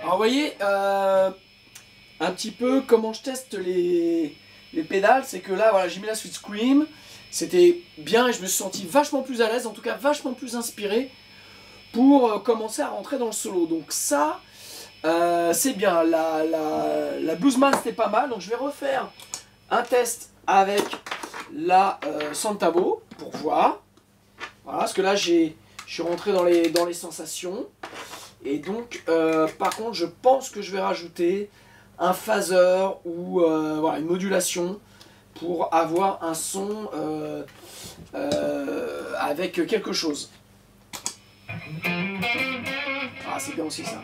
A: Alors vous voyez un petit peu comment je teste les pédales, c'est que là voilà, j'ai mis la Sweet Scream, c'était bien et je me suis senti vachement plus à l'aise, en tout cas vachement plus inspiré pour commencer à rentrer dans le solo. Donc ça c'est bien, la Bluesman c'était pas mal, donc je vais refaire un test avec la Santabo pour voir. Voilà, parce que là je suis rentré dans les sensations. Et donc, par contre, je pense que je vais rajouter un phaser ou voilà, une modulation pour avoir un son avec quelque chose. Ah, c'est bien aussi ça.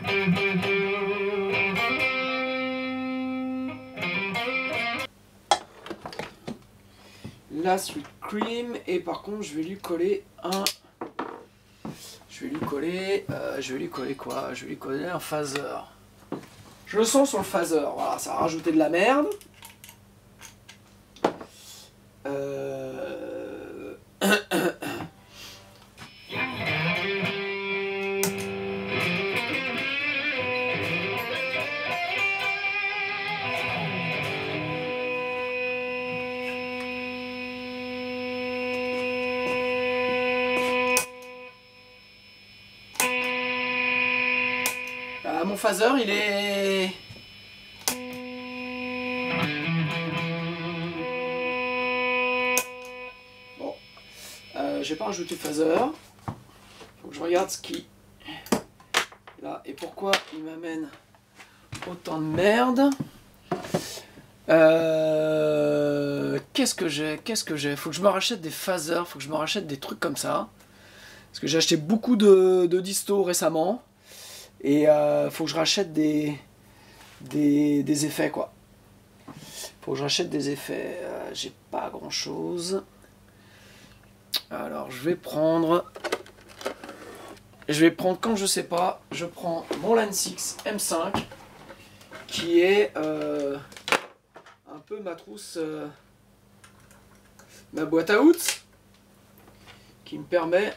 A: La Sweet Cream, et par contre, je vais lui coller un... Je vais lui coller quoi? Je vais lui coller un phaser. Je le sens sur le phaser, voilà, ça va rajouter de la merde. Mon phaser, il est... Bon, j'ai pas rajouté phaser. Faut que je regarde ce qui... Là, et pourquoi il m'amène autant de merde. Qu'est-ce que j'ai? Faut que je me rachète des phasers, faut que je me rachète des trucs comme ça. Parce que j'ai acheté beaucoup de distos récemment. Et faut que je rachète des effets quoi. Faut que je rachète des effets. J'ai pas grand chose. Alors je vais prendre quand je sais pas. Je prends mon Line 6 M5 qui est un peu ma trousse, ma boîte à outils qui me permet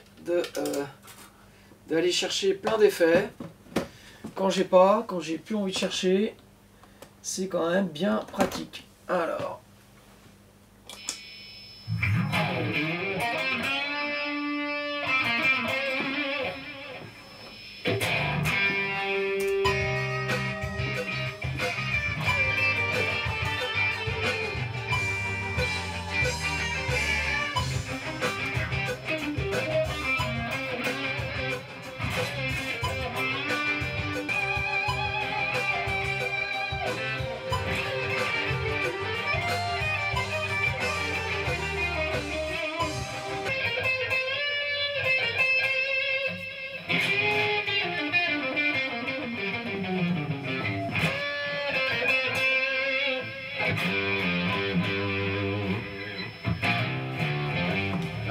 A: d'aller chercher plein d'effets. Quand j'ai plus envie de chercher, c'est quand même bien pratique. Alors.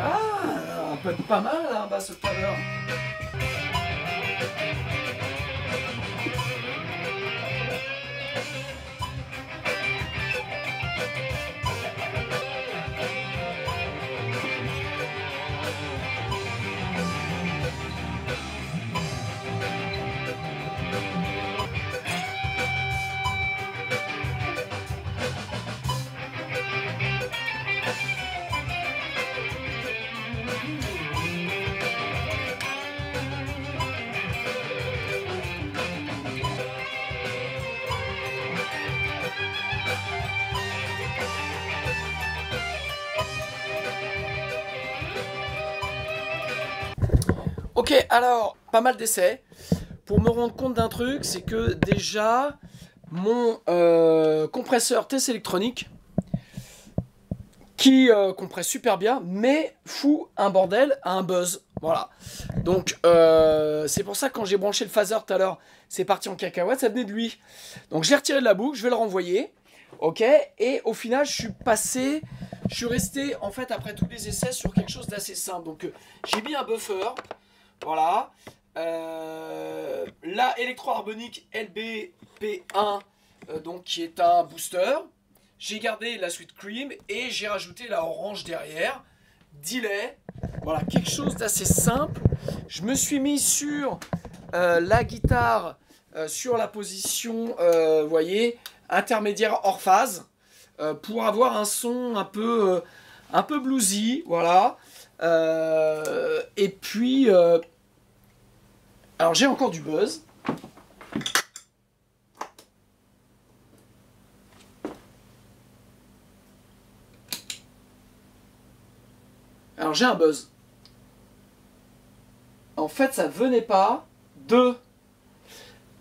A: Ah, peut être pas mal hein, bah, ce cover. Ok, alors, pas mal d'essais. Pour me rendre compte d'un truc, c'est que déjà, mon compresseur TC électronique, qui compresse super bien, mais fout un bordel à un buzz. Voilà. Donc, c'est pour ça que quand j'ai branché le phaser tout à l'heure, c'est parti en cacahuète, ça venait de lui. Donc, je l'ai retiré de la boucle, je vais le renvoyer. Ok, et au final, je suis resté, en fait, après tous les essais, sur quelque chose d'assez simple. Donc, j'ai mis un buffer. Voilà. La électro-harmonique LBP1, donc, qui est un booster. J'ai gardé la Sweet Cream et j'ai rajouté la orange derrière. Delay. Voilà, quelque chose d'assez simple. Je me suis mis sur la guitare, sur la position, vous voyez, intermédiaire hors phase, pour avoir un son un peu bluesy. Voilà. Et puis, alors j'ai encore du buzz. Alors j'ai un buzz. En fait, ça venait pas de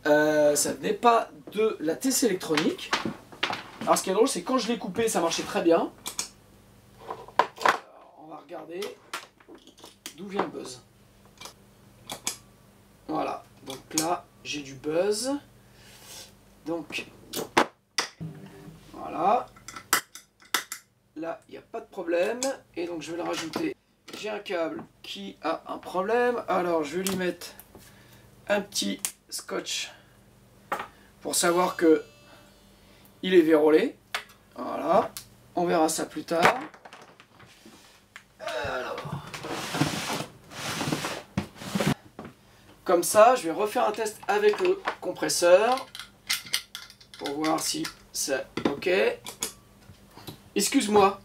A: la TC électronique. Alors ce qui est drôle, c'est quand je l'ai coupé, ça marchait très bien. Alors, on va regarder d'où vient le buzz. Voilà. Donc là, j'ai du buzz. Donc voilà. Là, il n'y a pas de problème. Et donc, je vais le rajouter. J'ai un câble qui a un problème. Alors, je vais lui mettre un petit scotch pour savoir que il est vérolé. Voilà. On verra ça plus tard. Alors. Comme ça, je vais refaire un test avec le compresseur pour voir si c'est OK. Excuse-moi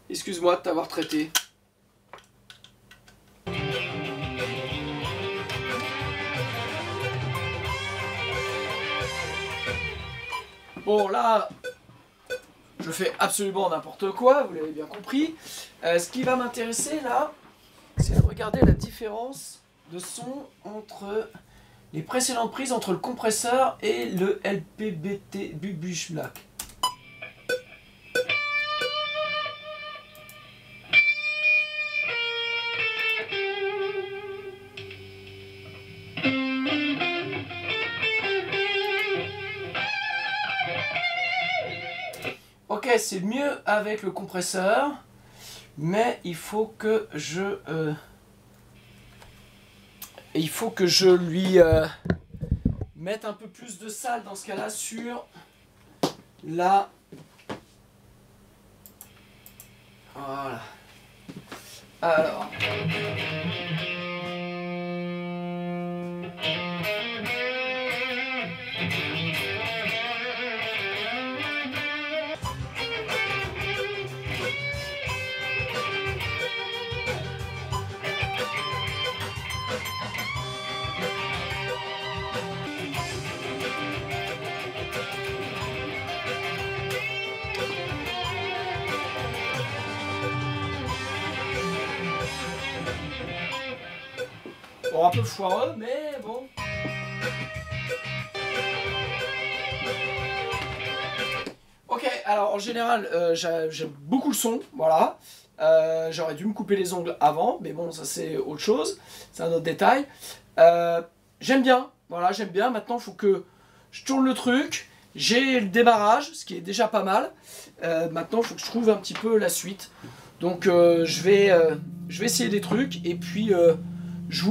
A: de t'avoir traité. Bon là, je fais absolument n'importe quoi, vous l'avez bien compris. Ce qui va m'intéresser là, c'est de regarder la différence de son entre les précédentes prises, entre le compresseur et le LPBT Bush Black. Ok, c'est mieux avec le compresseur, mais il faut que je lui mette un peu plus de salle dans ce cas-là sur la... Voilà. Alors... Bon, un peu foireux, mais bon. Ok, alors en général, j'aime beaucoup le son, voilà. J'aurais dû me couper les ongles avant, mais bon, ça c'est autre chose, c'est un autre détail. J'aime bien, voilà, j'aime bien. Maintenant, il faut que je tourne le truc. J'ai le démarrage, ce qui est déjà pas mal. Maintenant, il faut que je trouve un petit peu la suite. Donc, je vais essayer des trucs, et puis je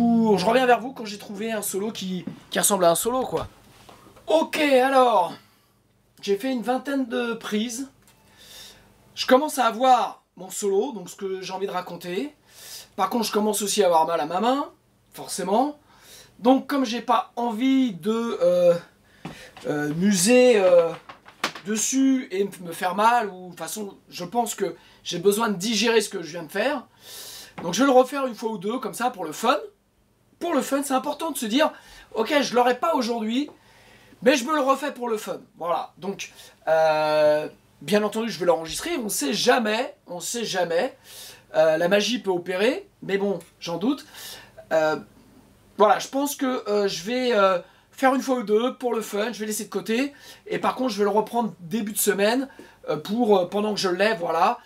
A: reviens vers vous quand j'ai trouvé un solo qui ressemble à un solo, quoi. Ok, alors, j'ai fait une vingtaine de prises. Je commence à avoir mon solo, donc ce que j'ai envie de raconter. Par contre, je commence aussi à avoir mal à ma main, forcément. Donc, comme j'ai pas envie de muser dessus et me faire mal, ou de toute façon, je pense que j'ai besoin de digérer ce que je viens de faire. Donc, je vais le refaire une fois ou deux, comme ça, pour le fun. Pour le fun, c'est important de se dire, ok, je l'aurai pas aujourd'hui, mais je me le refais pour le fun. Voilà. Donc, bien entendu, je vais l'enregistrer. On sait jamais. La magie peut opérer, mais bon, j'en doute. Voilà, je pense que je vais faire une fois ou deux pour le fun, je vais laisser de côté. Et par contre, je vais le reprendre début de semaine pendant que je l'ai, voilà.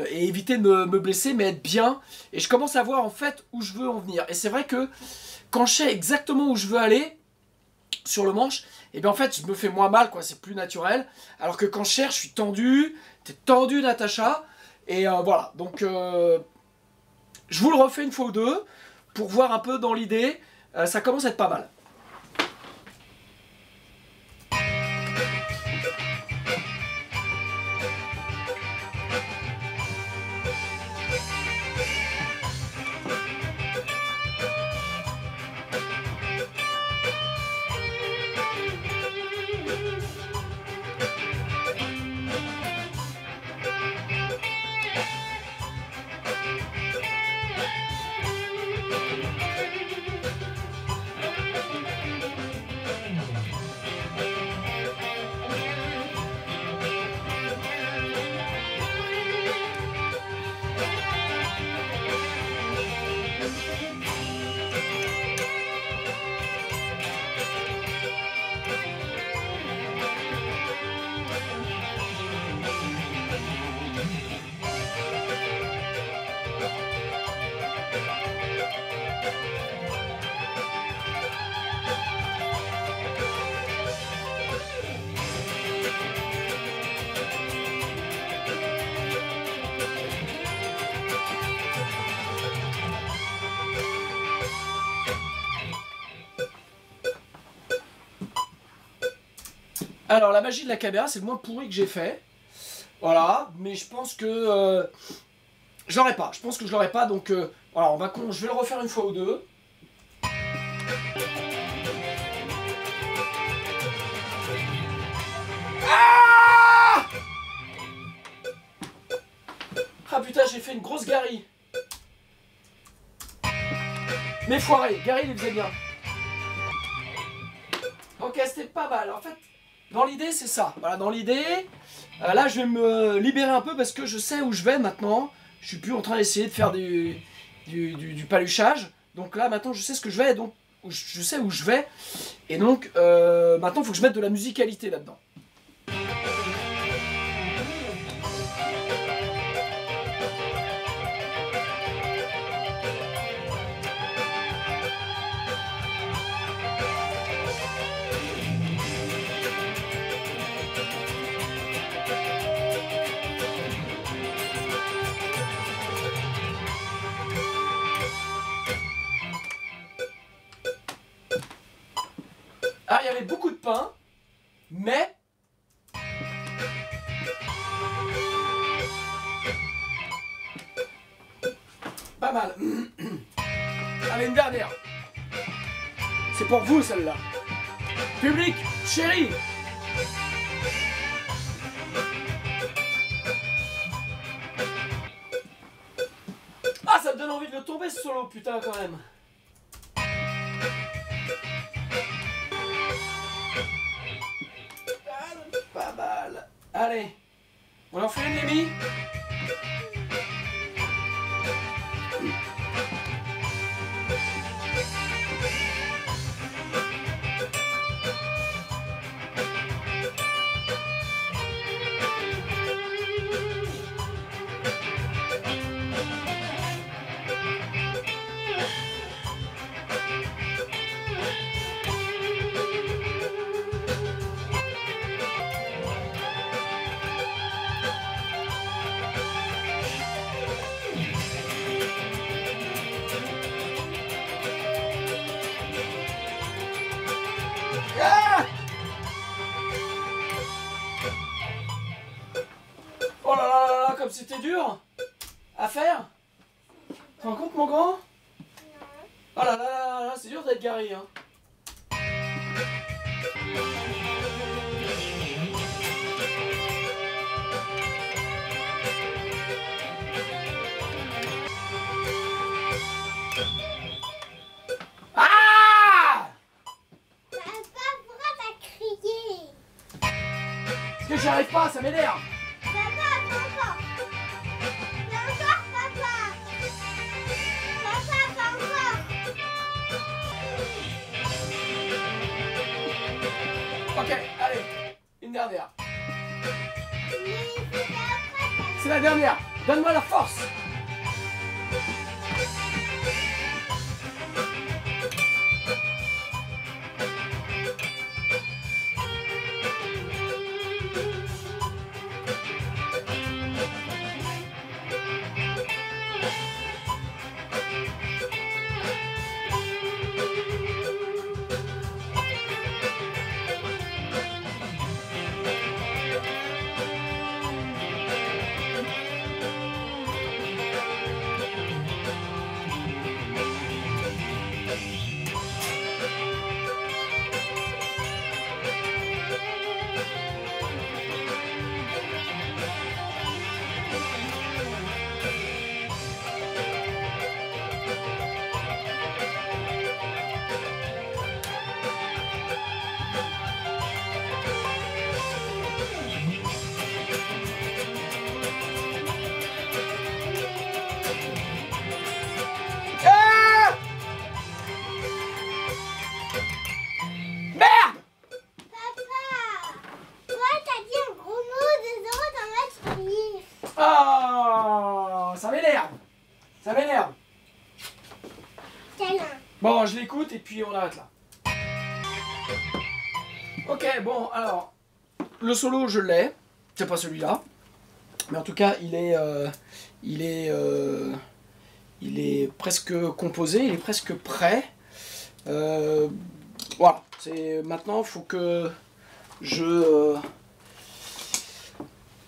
A: Et éviter de me blesser, mais être bien. Et je commence à voir en fait où je veux en venir. Et c'est vrai que quand je sais exactement où je veux aller sur le manche, et bien en fait je me fais moins mal, quoi, c'est plus naturel. Alors que quand je cherche, je suis tendu, t'es tendu Natacha. Et voilà, donc je vous le refais une fois ou deux pour voir un peu dans l'idée. Ça commence à être pas mal. Alors la magie de la caméra, c'est le moins pourri que j'ai fait. Voilà, mais je pense que je l'aurais pas. Je pense que je l'aurais pas, donc voilà, je vais le refaire une fois ou deux. Ah, ah putain, j'ai fait une grosse Gary. Mais foiré, Gary il faisait bien. Ok, c'était pas mal. En fait, dans l'idée, c'est ça. Voilà, dans l'idée, là, je vais me libérer un peu parce que je sais où je vais maintenant. Je suis plus en train d'essayer de faire du paluchage. Donc là, maintenant, je sais ce que je vais. Donc, je sais où je vais. Et donc, maintenant, il faut que je mette de la musicalité là-dedans. Ah, il y avait beaucoup de pain, mais... pas mal. Allez, une dernière. C'est pour vous, celle-là. Public, chéri. Ah, ça me donne envie de le tomber, ce solo, putain, quand même. Pas mal. Allez. On en fait une, Lémi? Ah! Oh là là là là, comme c'était dur à faire. Tu te rends compte, mon grand? Oh là là là là, c'est dur d'être Gary, hein. Ah!
B: Pourquoi t'as crié?
A: Parce que j'y arrive pas, ça m'énerve.
B: Papa. Papa, pas encore.
A: Une dernière.
B: Mais c'était après.
A: C'est la dernière. Donne-moi la force. Ah! Merde!
B: Papa, toi t'as dit un gros mot, désolé, t'en vas te rire.
A: Oh, ça m'énerve. Ça m'énerve.
B: Câlin.
A: Bon, je l'écoute et puis on arrête là. Ok, bon, alors, le solo, je l'ai. C'est pas celui-là. Mais en tout cas, il est presque composé, il est presque prêt. Voilà, maintenant, il faut que je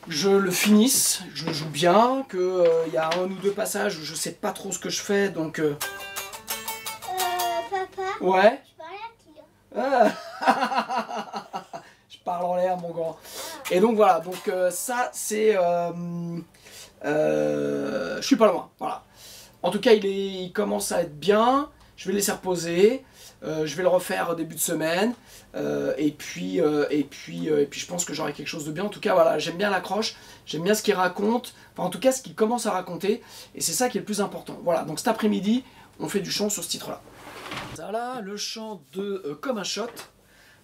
A: le finisse, je le joue bien, qu'il y a un ou deux passages où je sais pas trop ce que je fais, donc...
B: Papa,
A: Ouais.
B: je parle à qui là?
A: Ah. Je parle en l'air, mon grand. Et donc voilà, donc ça c'est... je suis pas loin, voilà. En tout cas, il commence à être bien. Je vais le laisser reposer. Je vais le refaire début de semaine. Et puis je pense que j'aurai quelque chose de bien. En tout cas, voilà, j'aime bien l'accroche. J'aime bien ce qu'il raconte. Enfin, en tout cas, ce qu'il commence à raconter. Et c'est ça qui est le plus important. Voilà, donc cet après-midi, on fait du chant sur ce titre-là. Voilà, le chant de Comme un shot.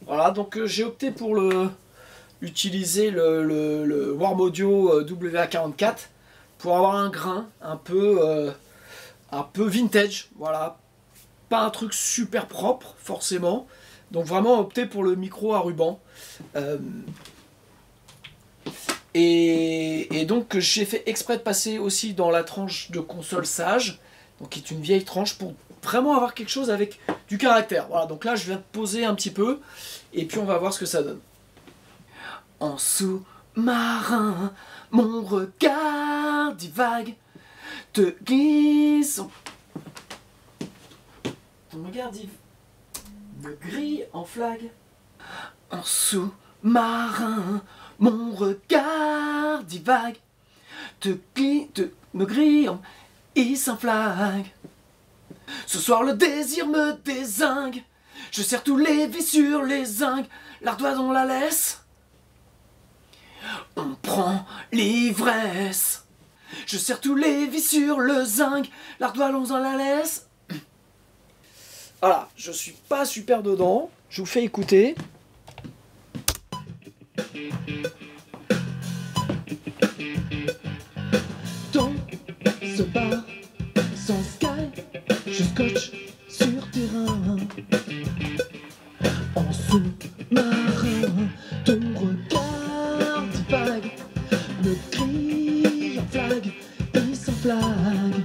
A: Voilà, donc j'ai opté pour utiliser le Warm Audio WA44 pour avoir un grain un peu vintage, voilà, pas un truc super propre forcément, donc vraiment opter pour le micro à ruban. Et donc j'ai fait exprès de passer aussi dans la tranche de console sage, donc qui est une vieille tranche pour vraiment avoir quelque chose avec du caractère. Voilà, donc là je viens de poser un petit peu et puis on va voir ce que ça donne. En sous-marin, mon regard divague, te glisse. Ton regard me grille en flag. En sous-marin, mon regard divague, me grille et s'inflague. Ce soir le désir me dézingue, je serre tous les vis sur les zingues, l'ardoise on la laisse. On prend l'ivresse. Je serre tous les vis sur le zinc, l'ardoise on la laisse. Voilà, je suis pas super dedans, je vous fais écouter. Ton se barre sans sky, je scotche sur terrain. En sous-marin, ton regard divague, me crie en flag, il s'enflague.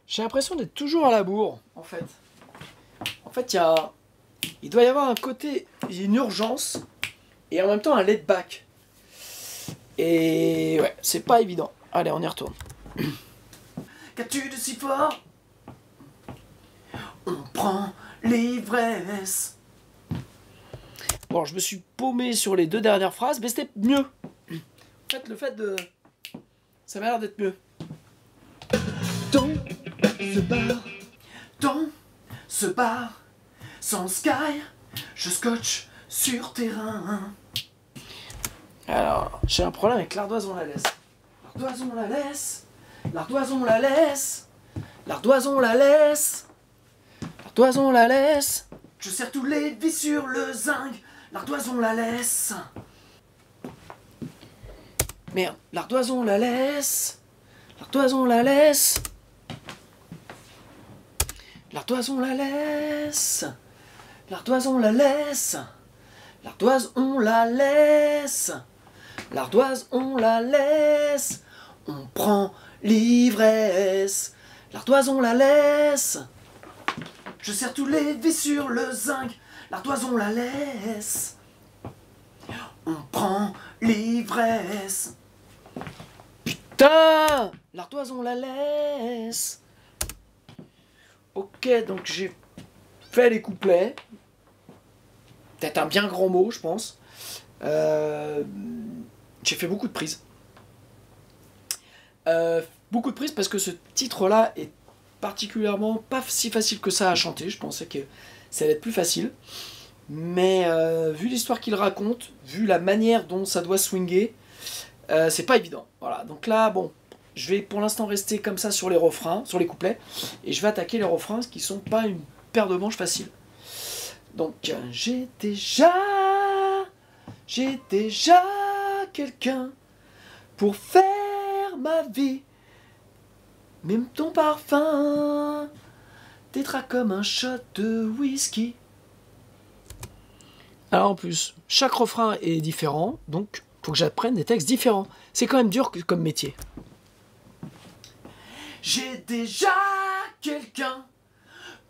A: J'ai l'impression d'être toujours à la bourre, en fait. En fait, il doit y avoir un côté, une urgence, et en même temps un laid back. Et ouais, c'est pas évident. Allez, on y retourne. Qu'as-tu de si fort? On prend l'ivresse. Bon, je me suis paumé sur les deux dernières phrases, mais c'était mieux. En fait, le fait de... ça m'a l'air d'être mieux. Ton se barre, ton se barre, sans sky, je scotche sur terrain. Alors, j'ai un problème avec l'ardoise on la laisse. L'ardoise on la laisse, l'ardoise on la laisse, l'ardoise on la laisse, l'ardoise on la laisse. Je serre tous les vis sur le zinc, l'ardoise on la laisse. Merde, l'ardoise on la laisse. L'ardoise on la laisse. L'ardoise on la laisse. L'ardoise on la laisse. L'ardoise on la laisse. L'ardoise on la laisse. On prend l'ivresse. L'ardoise on la laisse. Je serre tous les vis sur le zinc. L'ardoise on la laisse. On prend l'ivresse. Putain, l'ardoise on la laisse. Ok, donc j'ai fait les couplets. Peut-être un bien grand mot, je pense. J'ai fait beaucoup de prises. Beaucoup de prises parce que ce titre-là est particulièrement pas si facile que ça à chanter. Je pensais que ça allait être plus facile. Mais vu l'histoire qu'il raconte, vu la manière dont ça doit swinguer, c'est pas évident. Voilà, donc là, bon, je vais pour l'instant rester comme ça sur les refrains, sur les couplets, et je vais attaquer les refrains qui sont pas une paire de manches facile. Donc, j'ai déjà quelqu'un pour faire ma vie. Même ton parfum t'étra comme un shot de whisky. Alors en plus, chaque refrain est différent, donc faut que j'apprenne des textes différents. C'est quand même dur comme métier. J'ai déjà quelqu'un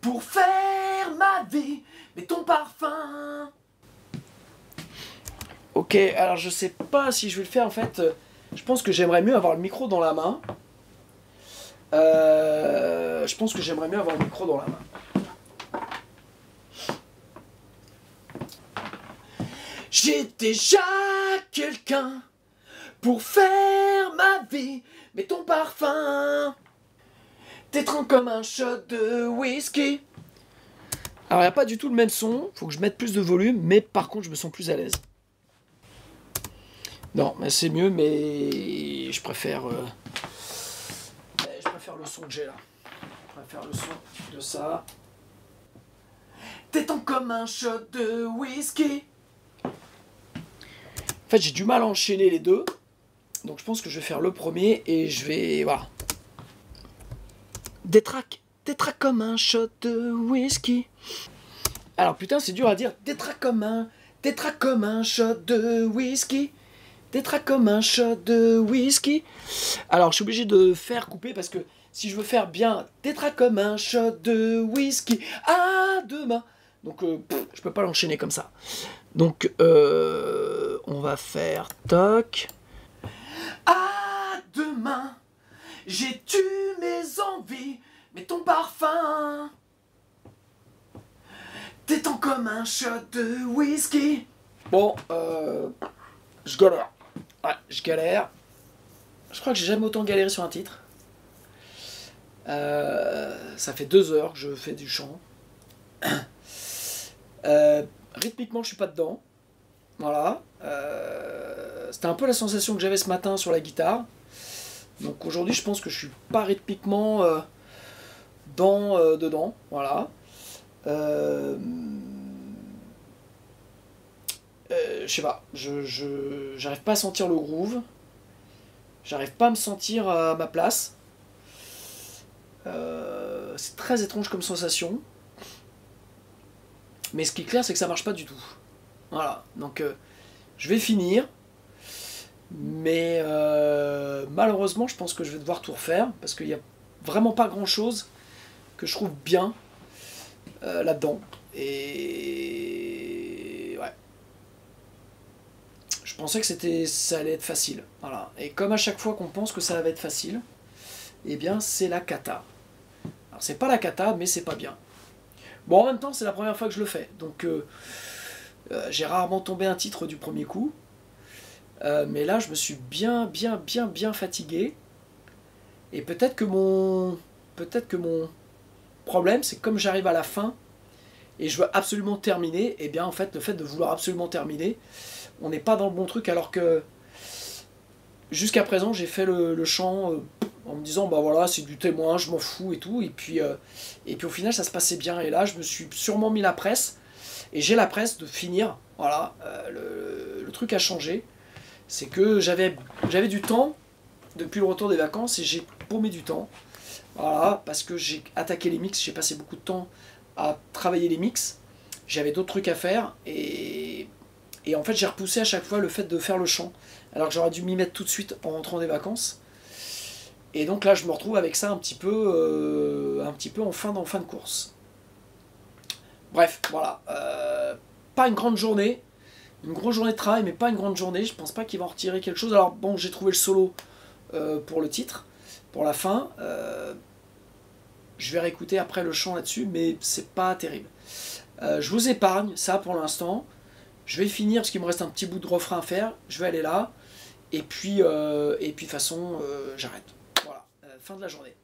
A: pour faire ma vie, mais ton parfum. Ok, alors je sais pas si je vais le faire en fait. Je pense que j'aimerais mieux avoir le micro dans la main. Je pense que j'aimerais mieux avoir le micro dans la main. J'ai déjà quelqu'un pour faire ma vie, mais ton parfum t'étreint comme un shot de whisky. Alors il n'y a pas du tout le même son, faut que je mette plus de volume, mais par contre je me sens plus à l'aise. Non, mais c'est mieux, mais je préfère le son que j'ai là. Je préfère le son de ça. T'étends comme un shot de whisky. En fait, j'ai du mal à enchaîner les deux. Donc je pense que je vais faire le premier et je vais... Voilà. Détraque comme un shot de whisky. Alors putain, c'est dur à dire. Détraque comme un shot de whisky. Détraque comme un shot de whisky. Alors je suis obligé de faire couper parce que si je veux faire bien, détraque comme un shot de whisky. À demain. Donc je peux pas l'enchaîner comme ça. Donc on va faire toc. À demain, j'ai tué mes envies, mais ton parfum t'étend comme un shot de whisky. Bon, je galère. Ouais, je galère. Je crois que j'ai jamais autant galéré sur un titre. Ça fait 2 heures que je fais du chant. Rythmiquement, je suis pas dedans. Voilà. C'était un peu la sensation que j'avais ce matin sur la guitare. Donc aujourd'hui, je pense que je suis pas rythmiquement dedans. Voilà. Je sais pas. J'arrive pas à sentir le groove. J'arrive pas à me sentir à ma place. C'est très étrange comme sensation. Mais ce qui est clair, c'est que ça marche pas du tout. Voilà, donc je vais finir. Mais malheureusement, je pense que je vais devoir tout refaire. Parce qu'il n'y a vraiment pas grand chose que je trouve bien là-dedans. Et ouais. Je pensais que ça allait être facile. Voilà. Et comme à chaque fois qu'on pense que ça va être facile, eh bien c'est la cata. Alors c'est pas la cata, mais c'est pas bien. Bon, en même temps, c'est la première fois que je le fais. Donc j'ai rarement tombé un titre du premier coup. Mais là, je me suis bien fatigué. Et peut-être que mon problème, c'est que comme j'arrive à la fin et je veux absolument terminer, et bien en fait, le fait de vouloir absolument terminer, on n'est pas dans le bon truc, alors que jusqu'à présent, j'ai fait le chant en me disant, bah voilà, c'est du témoin, je m'en fous et tout. Et puis au final, ça se passait bien. Et là, je me suis sûrement mis la presse. Et j'ai la presse de finir. Voilà, le truc a changé. C'est que j'avais du temps depuis le retour des vacances et j'ai paumé du temps. Voilà, parce que j'ai attaqué les mix, j'ai passé beaucoup de temps à travailler les mix. J'avais d'autres trucs à faire et en fait j'ai repoussé à chaque fois le fait de faire le chant. Alors que j'aurais dû m'y mettre tout de suite en rentrant des vacances. Et donc là je me retrouve avec ça un petit peu en fin de course. Bref, voilà. Pas une grande journée. Une grosse journée de travail, mais pas une grande journée. Je pense pas qu'il va en retirer quelque chose. Alors bon, j'ai trouvé le solo pour le titre, pour la fin. Je vais réécouter après le chant là-dessus, mais c'est pas terrible. Je vous épargne ça pour l'instant. Je vais finir parce qu'il me reste un petit bout de refrain à faire. Je vais aller là. Et puis de toute façon, j'arrête. Voilà, fin de la journée.